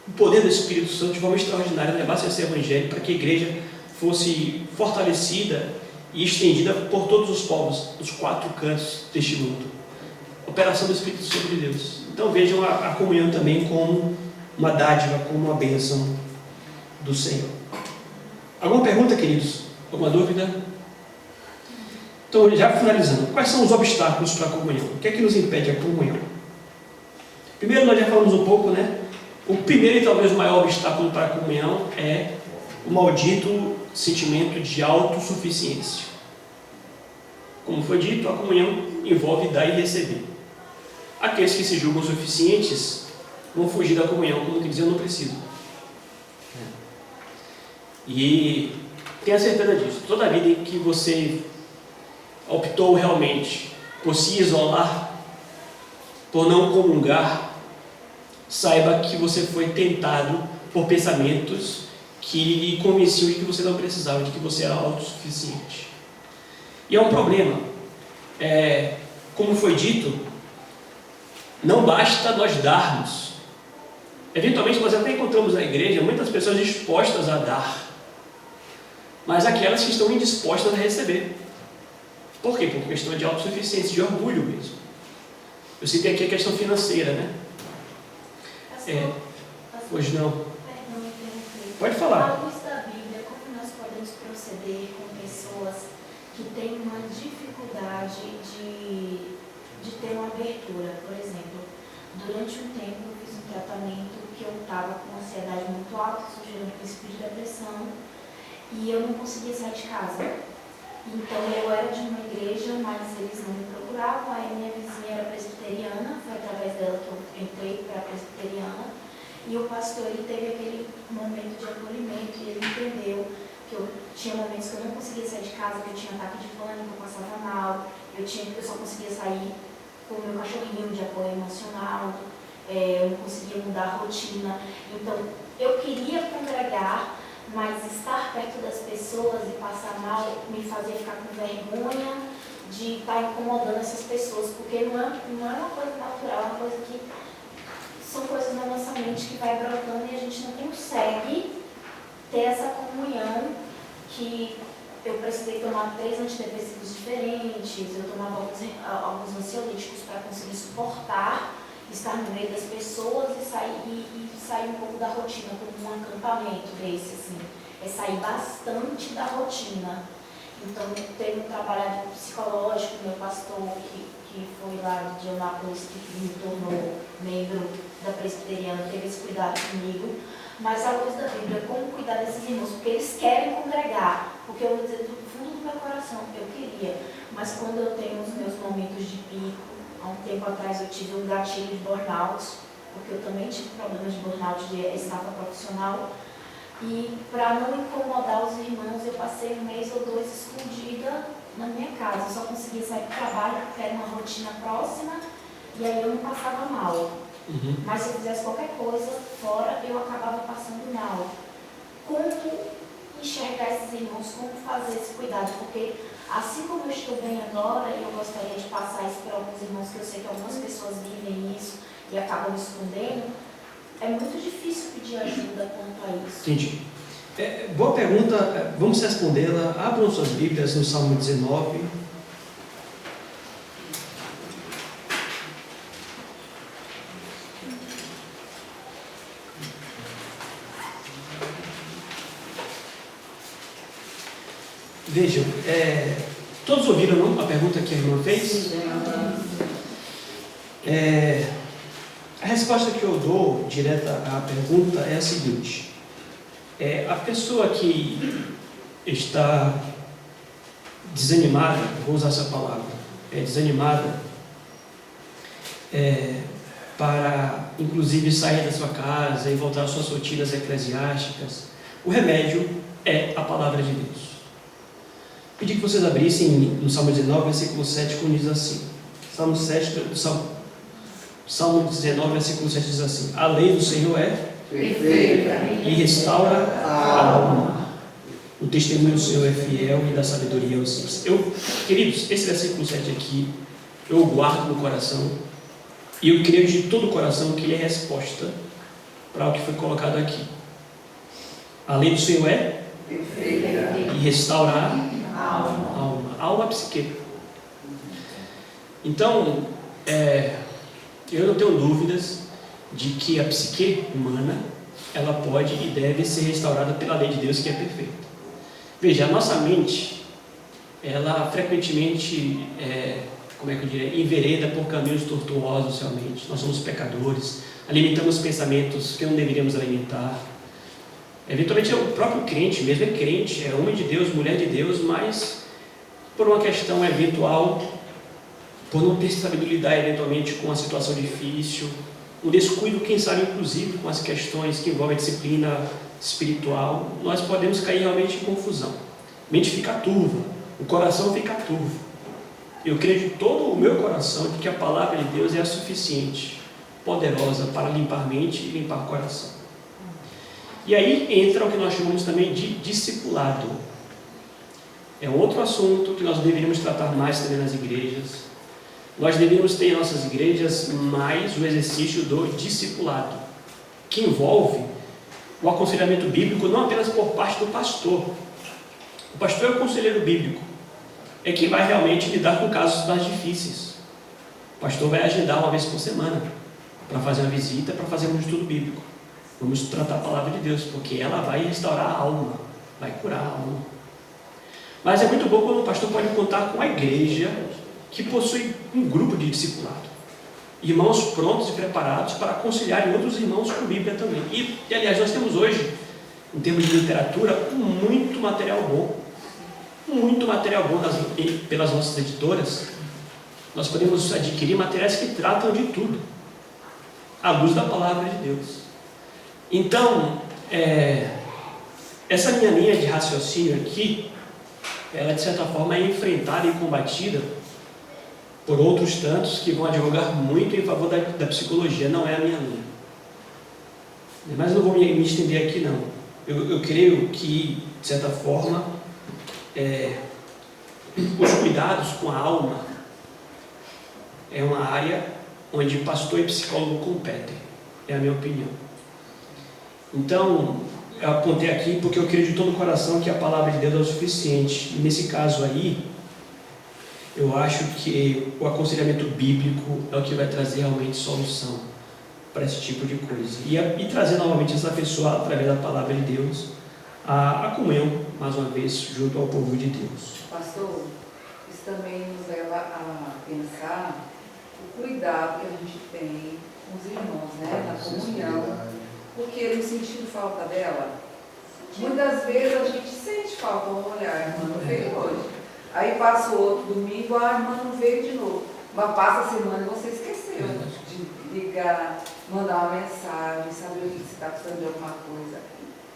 o poder do Espírito Santo de forma extraordinária levasse esse Evangelho para que a igreja fosse fortalecida e estendida por todos os povos, dos 4 cantos deste mundo. Operação do Espírito Santo de Deus. Então vejam a comunhão também como uma dádiva, como uma bênção do Senhor. Alguma pergunta, queridos? Alguma dúvida? Então, já finalizando, quais são os obstáculos para a comunhão? O que é que nos impede a comunhão? Primeiro, nós já falamos um pouco, né? O primeiro e talvez o maior obstáculo para a comunhão é o maldito sentimento de autossuficiência. Como foi dito, a comunhão envolve dar e receber. Aqueles que se julgam suficientes vão fugir da comunhão, como que dizer, eu não preciso. E tenha certeza disso. Toda a vida em que você optou realmente por se isolar, por não comungar, saiba que você foi tentado por pensamentos que lhe convenciam de que você não precisava, de que você era autossuficiente. E é um problema. Como foi dito, não basta nós darmos. Eventualmente nós até encontramos na igreja muitas pessoas dispostas a dar, mas aquelas que estão indispostas a receber. Por quê? Por questão de autossuficiência, de orgulho mesmo. Eu citei aqui a questão financeira, né? Hoje não. Pode falar. À luz da Bíblia, como nós podemos proceder com pessoas que têm uma dificuldade de ter uma abertura? Por exemplo, durante um tempo eu fiz um tratamento que eu estava com ansiedade muito alta, surgiu um princípio de depressão, e eu não conseguia sair de casa. Então eu era de uma igreja, mas eles não me procuravam. Aí minha vizinha era presbiteriana, foi através dela que eu entrei para a presbiteriana, e o pastor, ele teve aquele momento de acolhimento, e ele entendeu que eu tinha momentos que eu não conseguia sair de casa, que eu tinha ataque de pânico, eu passava mal, eu só conseguia sair com o meu cachorrinho de apoio emocional, eu não conseguia mudar a rotina. Então eu queria congregar, mas estar perto das pessoas e passar mal me fazia ficar com vergonha de estar incomodando essas pessoas, porque não é uma coisa natural, é uma coisa que são coisas na nossa mente que vai brotando e a gente não consegue ter essa comunhão. Que eu precisei tomar 3 antidepressivos diferentes, eu tomava alguns ansiolíticos para conseguir suportar estar no meio das pessoas e sair um pouco da rotina, como um acampamento desse, assim. É sair bastante da rotina. Então, teve um trabalho psicológico, meu pastor, que foi lá de Eunápolis, que me tornou membro da presbiteriana, teve esse cuidado comigo. Mas, à luz da Bíblia, como cuidar desses irmãos? Porque eles querem congregar. Porque eu vou dizer do fundo do meu coração, eu queria. Mas quando eu tenho os meus momentos de pico, há um tempo atrás eu tive um gatilho de burnout, porque eu também tive problemas de burnout de estafa profissional. E para não incomodar os irmãos, eu passei 1 mês ou 2 escondida na minha casa. Eu só conseguia sair do trabalho, porque era uma rotina próxima, e aí eu não passava mal. Mas se eu fizesse qualquer coisa fora, eu acabava passando mal. Como enxergar esses irmãos, como fazer esse cuidado, porque assim como eu estou bem agora, e eu gostaria de passar isso para alguns irmãos, que eu sei que algumas pessoas vivem isso e acabam escondendo, é muito difícil pedir ajuda quanto a isso. Entendi. Boa pergunta, vamos respondê-la. Abram suas Bíblias no Salmo 19. Vejam, todos ouviram não, a pergunta que a irmã fez? A resposta que eu dou direta à pergunta é a seguinte: a pessoa que está desanimada, vou usar essa palavra, desanimada para inclusive sair da sua casa e voltar às suas rotinas eclesiásticas, o remédio é a palavra de Deus. Pedi que vocês abrissem no Salmo 19, versículo 7, como diz assim. Salmo 19, versículo 7 diz assim: a lei do Senhor é perfeita e restaura a alma. O testemunho do Senhor é fiel e da sabedoria aos simples. Queridos, esse versículo 7 aqui, eu guardo no coração e eu creio de todo o coração que ele é resposta para o que foi colocado aqui. A lei do Senhor é perfeita e restaurar alma, psique. Então, eu não tenho dúvidas de que a psique humana, ela pode e deve ser restaurada pela lei de Deus, que é perfeita. Veja, a nossa mente, ela frequentemente, envereda por caminhos tortuosos realmente. Nós somos pecadores, alimentamos pensamentos que não deveríamos alimentar. Eventualmente o próprio crente mesmo é crente, é homem de Deus, mulher de Deus, mas por uma questão eventual, por não ter sabido lidar eventualmente com uma situação difícil, um descuido, quem sabe, inclusive, com as questões que envolvem a disciplina espiritual, nós podemos cair realmente em confusão. A mente fica turva, o coração fica turvo. Eu creio de todo o meu coração de que a palavra de Deus é a suficiente, poderosa para limpar a mente e limpar o coração. E aí entra o que nós chamamos também de discipulado. É um outro assunto que nós deveríamos tratar mais também nas igrejas. Nós deveríamos ter em nossas igrejas mais o exercício do discipulado, que envolve o aconselhamento bíblico não apenas por parte do pastor. O pastor é o conselheiro bíblico, é quem vai realmente lidar com casos mais difíceis. O pastor vai agendar uma vez por semana para fazer uma visita, para fazer um estudo bíblico. Vamos tratar a palavra de Deus, porque ela vai restaurar a alma, vai curar a alma. Mas é muito bom quando o pastor pode contar com a igreja que possui um grupo de discipulado. Irmãos prontos e preparados para aconselharem outros irmãos com Bíblia também. E aliás, nós temos hoje, em termos de literatura, muito material bom. Muito material bom pelas nossas editoras. Nós podemos adquirir materiais que tratam de tudo, à luz da palavra de Deus. Então, essa minha linha de raciocínio aqui, ela de certa forma é enfrentada e combatida por outros tantos que vão advogar muito em favor da psicologia. Não é a minha linha. Mas eu não vou me estender aqui não. Eu creio que, de certa forma, os cuidados com a alma é uma área onde pastor e psicólogo competem. É a minha opinião. Então, eu apontei aqui porque eu creio de todo o coração que a palavra de Deus é o suficiente. E nesse caso aí, eu acho que o aconselhamento bíblico é o que vai trazer realmente solução para esse tipo de coisa. E trazer novamente essa pessoa, através da palavra de Deus, a comunhão, mais uma vez, junto ao povo de Deus. Pastor, isso também nos leva a pensar o cuidado que a gente tem com os irmãos, né? Na comunhão. Porque no sentido falta dela, muitas vezes a gente sente falta, olha, a irmã não veio hoje. Aí passa o outro domingo, a irmã não veio de novo. Mas passa a semana e você esqueceu de ligar, mandar uma mensagem, saber se está precisando de alguma coisa.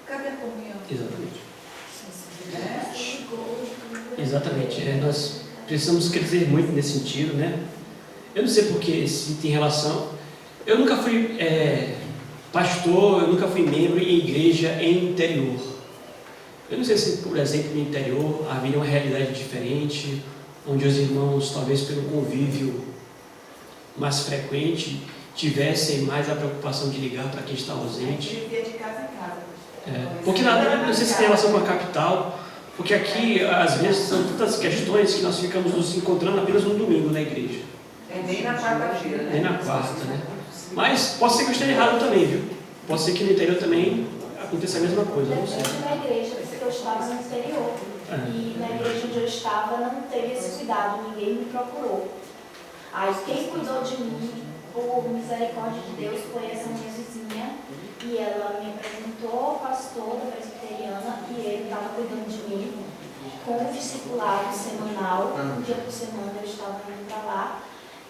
Cadê a comunhão? Exatamente. Exatamente. Nós precisamos crescer muito nesse sentido, né? Eu não sei porque se tem relação. Eu nunca fui pastor, eu nunca fui membro em igreja em interior. Eu não sei se, por exemplo, no interior haveria uma realidade diferente, onde os irmãos, talvez pelo convívio mais frequente, tivessem mais a preocupação de ligar para quem está ausente. Ele via de casa em casa. Porque não sei se tem relação com a capital, porque aqui, às vezes, são tantas questões que nós ficamos nos encontrando apenas no domingo na igreja. Nem na quarta-feira, né? Nem na quarta, né? Mas pode ser que eu esteja errado também, viu? Pode ser que no interior também aconteça a mesma coisa, não sei. Depende da igreja, porque eu estava no exterior. E na igreja onde eu estava não teve esse cuidado, ninguém me procurou. Aí quem cuidou de mim, por misericórdia de Deus, foi essa minha vizinha. E ela me apresentou ao pastor da presbiteriana e ele estava cuidando de mim com o discipulado semanal. Um dia por semana eu estava indo para lá.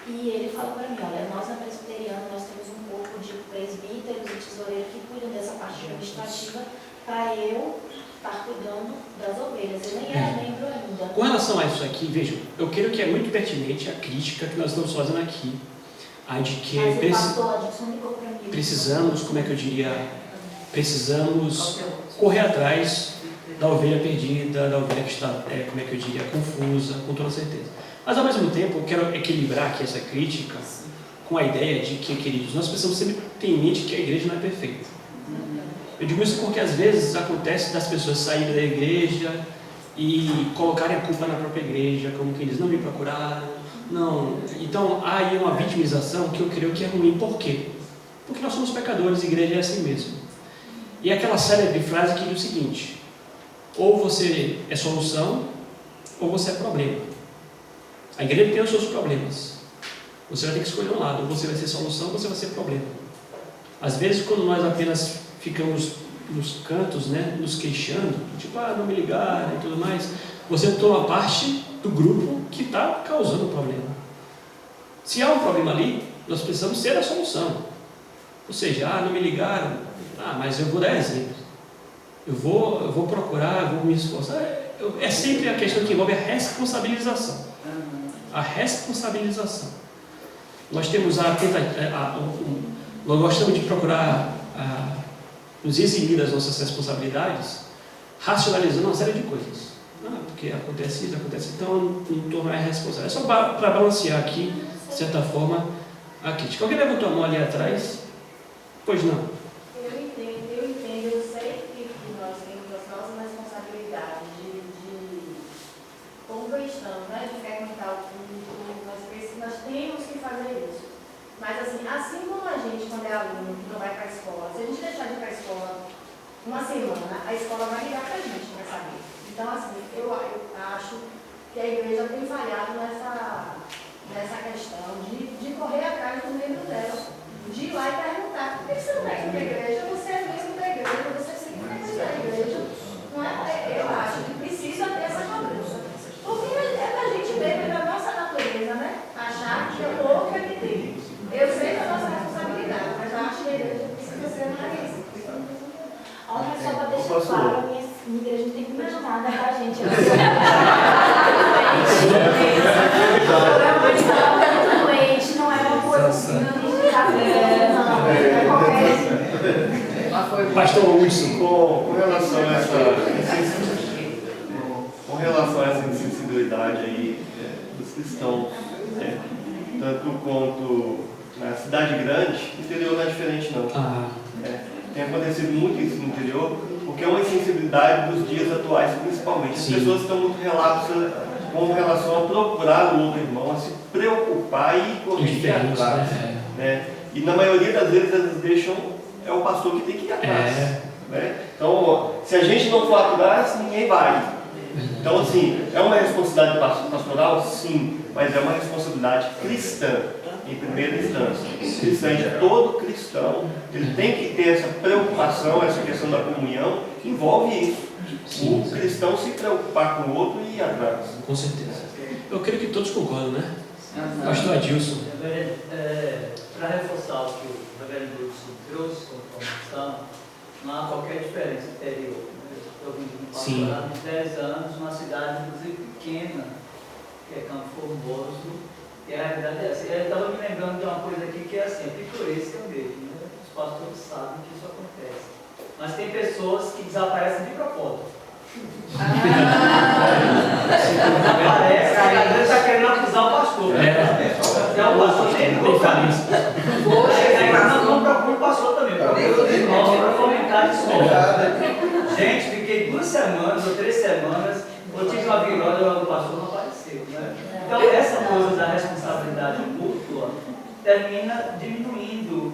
E ele falou para mim, olha, nós na presbiteriana, nós temos um corpo de presbíteros e tesoureiros que cuidam dessa parte administrativa para eu estar cuidando das ovelhas. Eu nem era membro ainda. Com relação a isso aqui, vejam, eu creio que é muito pertinente a crítica que nós estamos fazendo aqui. A de que Mas o pastor Adilson ligou para mim. precisamos, como é que eu diria, precisamos correr atrás da ovelha perdida, da ovelha que está, como é que eu diria, confusa, com toda certeza. Mas ao mesmo tempo, eu quero equilibrar aqui essa crítica com a ideia de que, queridos, nós precisamos sempre ter em mente que a igreja não é perfeita. Eu digo isso porque às vezes acontece das pessoas saírem da igreja e colocarem a culpa na própria igreja, como que eles não me procuraram. Não. Então há aí uma vitimização que eu creio que é ruim. Por quê? Porque nós somos pecadores, a igreja é assim mesmo. E aquela célebre frase que diz o seguinte: ou você é solução, ou você é problema. A igreja tem os seus problemas. Você vai ter que escolher um lado, ou você vai ser solução, ou você vai ser problema. Às vezes, quando nós apenas ficamos nos cantos, né, nos queixando, tipo, não me ligaram e tudo mais, você toma parte do grupo que está causando o problema. Se há um problema ali, nós precisamos ser a solução. Ou seja, não me ligaram, mas eu vou dar exemplo. Eu vou procurar, eu vou me esforçar. É sempre a questão que envolve a responsabilização. A responsabilização. Nós temos nós gostamos de procurar nos eximir das nossas responsabilidades, racionalizando uma série de coisas. Porque acontece isso, acontece, então não tornar responsável. É só para balancear aqui, de certa forma, a crítica. Alguém levantou a mão ali atrás? Pois não. Eu entendo, eu sei que nós temos as nossas responsabilidades de como cristãos, né, de frequentar o culto, nós temos que fazer isso. Mas assim como a gente, quando é aluno, não vai para a escola, se a gente deixar de ir para a escola uma semana, a escola vai ligar para a gente, vai saber. Então, assim, eu acho que a igreja tem falhado nessa questão de correr atrás do membro dela, de ir lá e perguntar: por que você não vai para a igreja? Você é mesmo da igreja, você sempre frequenta a igreja. Não é? Eu acho que precisa ter essa cabeça. Porque é para a gente ver da nossa natureza, né? Achar que o outro é que tem. Eu sei da nossa responsabilidade, mas eu acho que a igreja precisa ser mais. Olha, só para deixar claro, a minha igreja não tem culpa de nada, tá, gente? Não é uma coisa assim, Pastor Hudson, com relação a essa insensibilidade aí dos cristãos, tanto quanto na cidade grande, o interior não é diferente não. Tem acontecido muito isso no interior, porque é uma insensibilidade dos dias atuais principalmente. As pessoas estão muito relapsas com relação a procurar o outro irmão, a se preocupar e correr atrás. Né? E na maioria das vezes eles deixam, é o pastor que tem que ir atrás. Né? Então, se a gente não for atrás, ninguém vai. Então, assim, é uma responsabilidade pastoral? Sim, mas é uma responsabilidade cristã, em primeira instância. Cristã de todo cristão, ele tem que ter essa preocupação, essa questão da comunhão, que envolve isso. Sim, o cristão se preocupar com o outro e ir atrás. Com certeza. Eu creio que todos concordam, né? Pastor Adilson. Para reforçar o que o reverendo Hudson trouxe como questão, não há qualquer diferença interior. Eu vim de um pastorado de 10 anos, numa cidade inclusive pequena, que é Campo Formoso, e a realidade é essa. Eu estava me lembrando de uma coisa aqui que é assim, é pitoresca mesmo, né? Os pastores sabem que isso acontece. Mas tem pessoas que desaparecem de propósito. Parece que a igreja está querendo acusar o pastor. É o pastor nem Tem falência. não procura o pastor também, procura de nós para fomentar a escola. Gente, fiquei 2 semanas ou 3 semanas, eu tive uma virose, o pastor não apareceu, né? Então, essa coisa da responsabilidade mútua termina diminuindo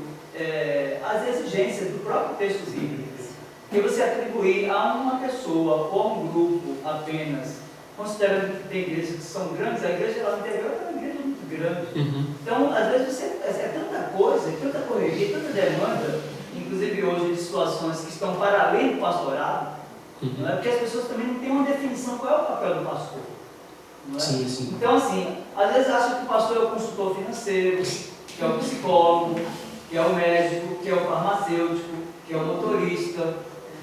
as exigências do próprio texto bíblico. Que você atribuir a uma pessoa ou a um grupo apenas, considerando que tem igrejas que são grandes, a igreja lá no interior é uma igreja muito grande. Então, às vezes, é tanta coisa, tanta correria, tanta demanda, inclusive hoje de situações que estão para além do pastorado, não é? Porque as pessoas também não têm uma definição qual é o papel do pastor. Não é? Sim, sim. Então, assim, às vezes acham que o pastor é o consultor financeiro, que é o psicólogo, que é o médico, que é o farmacêutico, que é o motorista,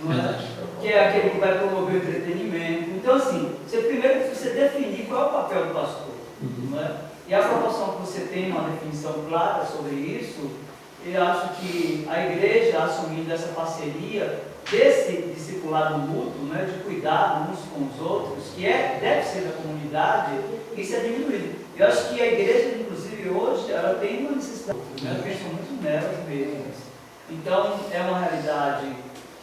não é? Que é aquele que vai promover o entretenimento. Então, assim, você primeiro precisa definir qual é o papel do pastor. Não é? E a proporção que você tem uma definição clara sobre isso, eu acho que a igreja, assumindo essa parceria, desse discipulado mútuo, né, de cuidado uns com os outros, que deve ser da comunidade, isso é diminuído. Eu acho que a igreja, inclusive hoje, ela tem uma necessidade, né, pensam muito nelas mesmas. Então, é uma realidade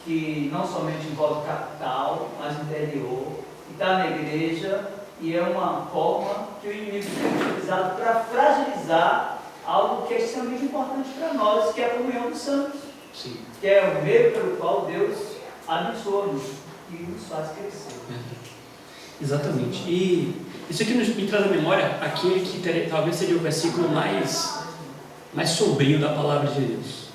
que não somente envolve capital, mas interior, que está na igreja, e é uma forma que o inimigo tem utilizado para fragilizar algo que é extremamente importante para nós, que é a comunhão dos santos. Sim. Que é o meio pelo qual Deus abençoa-nos e nos faz crescer. Exatamente. E isso aqui me traz à memória aquele que talvez seja o versículo mais sombrio da palavra de Deus,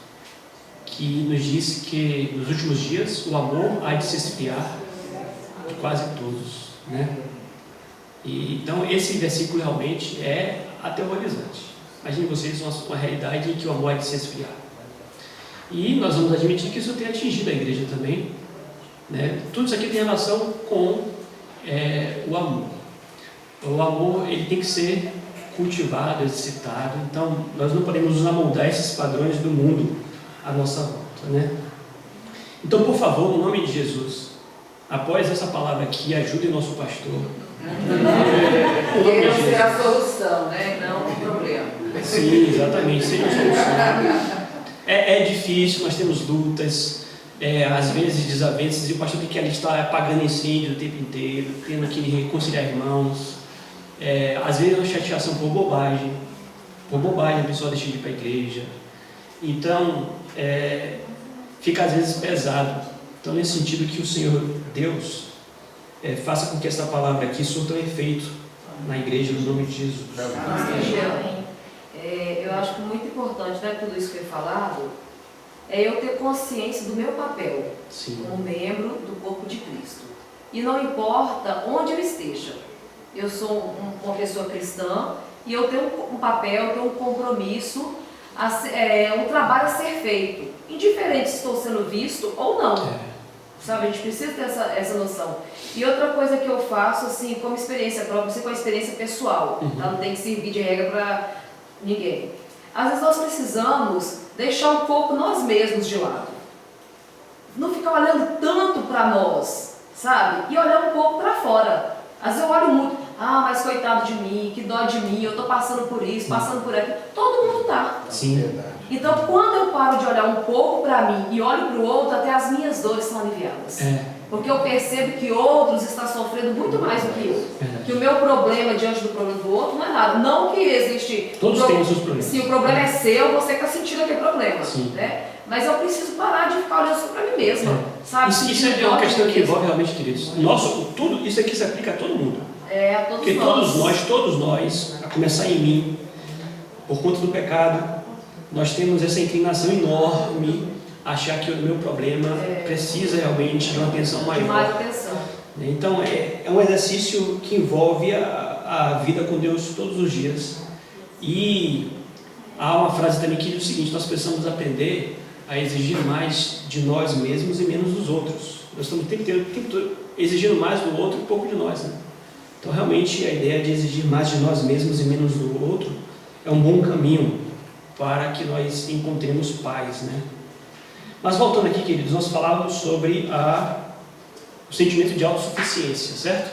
que nos diz que nos últimos dias o amor há de se esfriar de quase todos, né? E, então esse versículo realmente é aterrorizante. Imagine vocês uma realidade em que o amor há de se esfriar. E nós vamos admitir que isso tem atingido a igreja também, né? Tudo isso aqui tem relação com o amor. O amor, ele tem que ser cultivado, exercitado. Então nós não podemos nos amoldar esses padrões do mundo à nossa volta, né? Então, por favor, no nome de Jesus, após essa palavra aqui, ajude o nosso pastor. Queremos ser a solução, né? Não o problema. Sim, exatamente, seja a solução. É difícil, nós temos lutas, às vezes desavenças, e o pastor tem que ali estar apagando incêndio o tempo inteiro, tendo que reconciliar irmãos. Às vezes é uma chateação por bobagem a pessoa deixa de ir para a igreja. Então, fica às vezes pesado. Então, nesse sentido que o Senhor Deus faça com que essa palavra aqui surta um efeito na igreja, no nome de Jesus. Amém. Eu acho que muito importante, né, tudo isso que foi falado, é eu ter consciência do meu papel. Sim. Como membro do corpo de Cristo. E não importa onde eu esteja. Eu sou uma pessoa cristã e eu tenho um papel, eu tenho um compromisso, um trabalho a ser feito. Indiferente se estou sendo visto ou não. Sabe, a gente precisa ter essa noção. E outra coisa que eu faço, assim, como experiência própria, você com a experiência pessoal, tá? Não tem que servir de regra para ninguém. Às vezes nós precisamos deixar um pouco nós mesmos de lado. Não ficar olhando tanto para nós, sabe? E olhar um pouco para fora. Às vezes eu olho muito, mas coitado de mim, que dó de mim, eu estou passando por isso, passando por aquilo. Todo mundo tá. Sim. Então, quando eu paro de olhar um pouco para mim e olho para o outro, até as minhas dores são aliviadas. Porque eu percebo que outros estão sofrendo muito mais do que eu. Que o meu problema diante do problema do outro não é nada. Não que existe... Todos têm os seus problemas. Se o problema é seu, você está sentindo aquele problema. Né? Mas eu preciso parar de ficar olhando só para mim mesma. Sabe? Isso é uma questão que envolve realmente, queridos. Tudo isso aqui se aplica a todo mundo. A todos Porque nós. todos nós, a começar em mim, por conta do pecado, nós temos essa inclinação enorme a achar que o meu problema precisa realmente de uma atenção maior. Mais atenção. Então, é um exercício que envolve a vida com Deus todos os dias. E há uma frase também que diz o seguinte: nós precisamos aprender a exigir mais de nós mesmos e menos dos outros. Nós estamos o tempo todo exigindo mais do outro e pouco de nós, né? Então, realmente, a ideia de exigir mais de nós mesmos e menos do outro é um bom caminho para que nós encontremos paz, né? Mas voltando aqui, queridos, nós falávamos sobre o sentimento de autossuficiência, certo?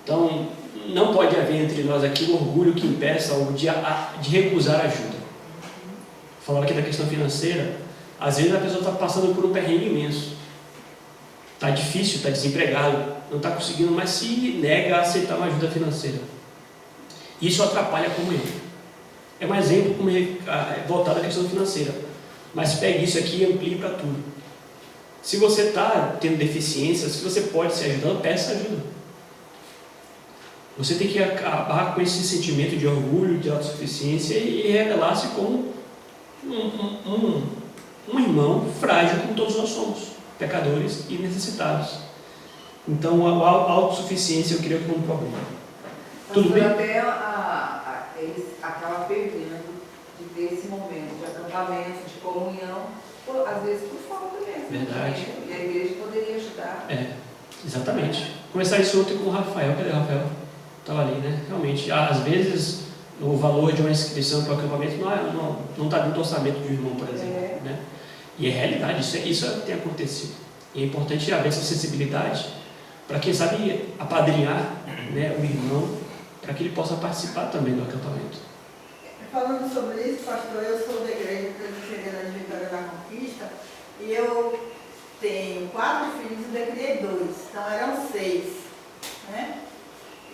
Então, não pode haver entre nós aqui um orgulho que impeça ou de recusar ajuda. Falando aqui da questão financeira, às vezes a pessoa está passando por um perrengue imenso. Está difícil, está desempregado, não está conseguindo, mas se nega a aceitar uma ajuda financeira. Isso atrapalha a comunhão. É um exemplo como voltado à questão financeira. Mas pegue isso aqui e amplie para tudo. Se você está tendo deficiência, se você pode ser ajudado, peça ajuda. Você tem que acabar com esse sentimento de orgulho, de autossuficiência e revelar-se como um irmão frágil, como todos nós somos, pecadores e necessitados. Então, a autossuficiência eu creio como um problema. Tudo bem? Até eles acabam perdendo de ter esse momento de acampamento, de comunhão, às vezes por falta mesmo. Verdade. E a igreja poderia ajudar. Exatamente. Começar isso ontem com o Rafael. Cadê o Rafael? Estava ali, né? Realmente, às vezes o valor de uma inscrição para o acampamento não está dentro do orçamento de um irmão, por exemplo. Né? E é realidade, isso tem acontecido. E é importante haver essa sensibilidade para quem sabe apadrinhar, né, o irmão, para que ele possa participar também do acampamento. Falando sobre isso, pastor, eu sou da igreja presbiteriana de Vitória da Conquista e eu tenho 4 filhos e eu criei 2, então eram 6, né?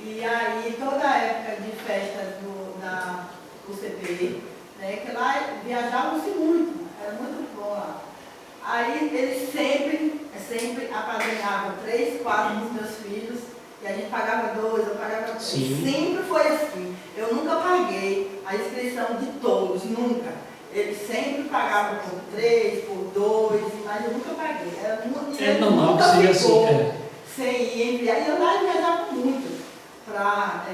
E aí toda a época de festa do CPI, né, que lá viajavam-se muito, era muito bom lá. Aí eles sempre apadrinhavam 3, 4 dos meus filhos, e a gente pagava 2, eu pagava 3. Sempre foi assim. Eu nunca paguei a inscrição de todos, nunca. Eles sempre pagavam por 3, por 2, mas eu nunca paguei. É normal que seja assim. Sem ir enviar. E eu lá viajava muito para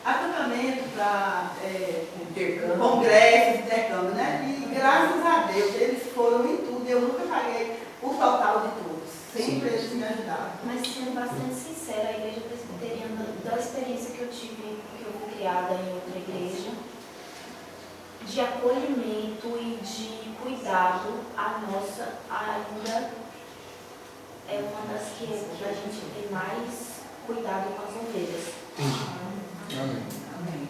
acampamento, para congressos, intercâmbio, né? E graças a Deus eles foram em tudo. Eu nunca paguei o total de todos. Sempre eles me ajudaram. Mas sendo bastante sincera, a igreja presbiteriana, da experiência que eu tive, que eu fui criada em outra igreja, de acolhimento e de cuidado, a nossa ainda é uma das que a gente tem mais cuidado com as ovelhas. Amém.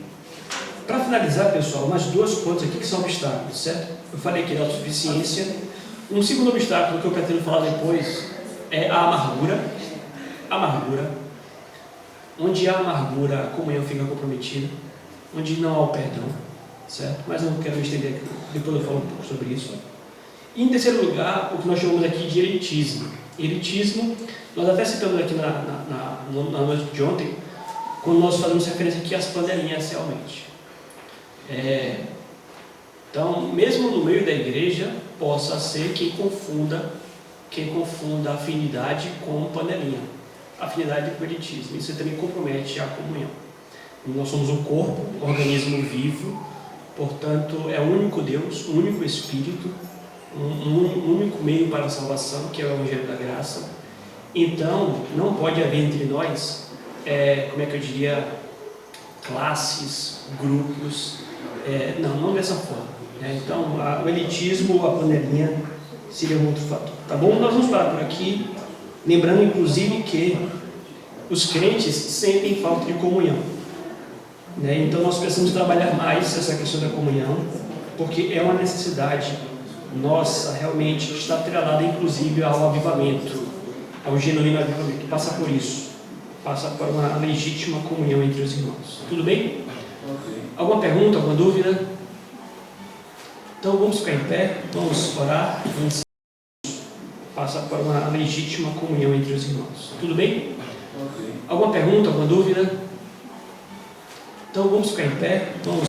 Para finalizar, pessoal, umas 2 pontos aqui que são obstáculos, certo? Eu falei aqui da autossuficiência. Um segundo obstáculo que eu pretendo falar depois é a amargura. Amargura. Onde há amargura, a comunhão fica comprometida. Onde não há o perdão, certo? Mas eu não quero me estender aqui. Depois eu falo um pouco sobre isso. E em terceiro lugar, o que nós chamamos aqui de elitismo. Elitismo, nós até citamos aqui na noite de ontem, quando nós fazemos referência aqui às panelinhas realmente. Então, mesmo no meio da igreja, possa ser quem confunda afinidade com panelinha, afinidade com elitismo. Isso também compromete a comunhão. Nós somos um corpo, um organismo vivo, portanto, é um único Deus, um único Espírito, um único meio para a salvação, que é o Evangelho da Graça. Então, não pode haver entre nós, classes, grupos, não dessa forma. Então, o elitismo, a panelinha, seria um outro fator. Tá bom? Nós vamos parar por aqui, lembrando inclusive que os crentes sentem falta de comunhão. Então, nós precisamos trabalhar mais essa questão da comunhão, porque é uma necessidade nossa, realmente, que está atrelada inclusive ao avivamento, ao genuíno avivamento, que passa por isso, passa por uma legítima comunhão entre os irmãos. Tudo bem? Alguma pergunta, alguma dúvida? Então vamos ficar em pé, vamos orar, passa por uma legítima comunhão entre os irmãos. Tudo bem? Alguma pergunta, alguma dúvida? Então vamos ficar em pé, vamos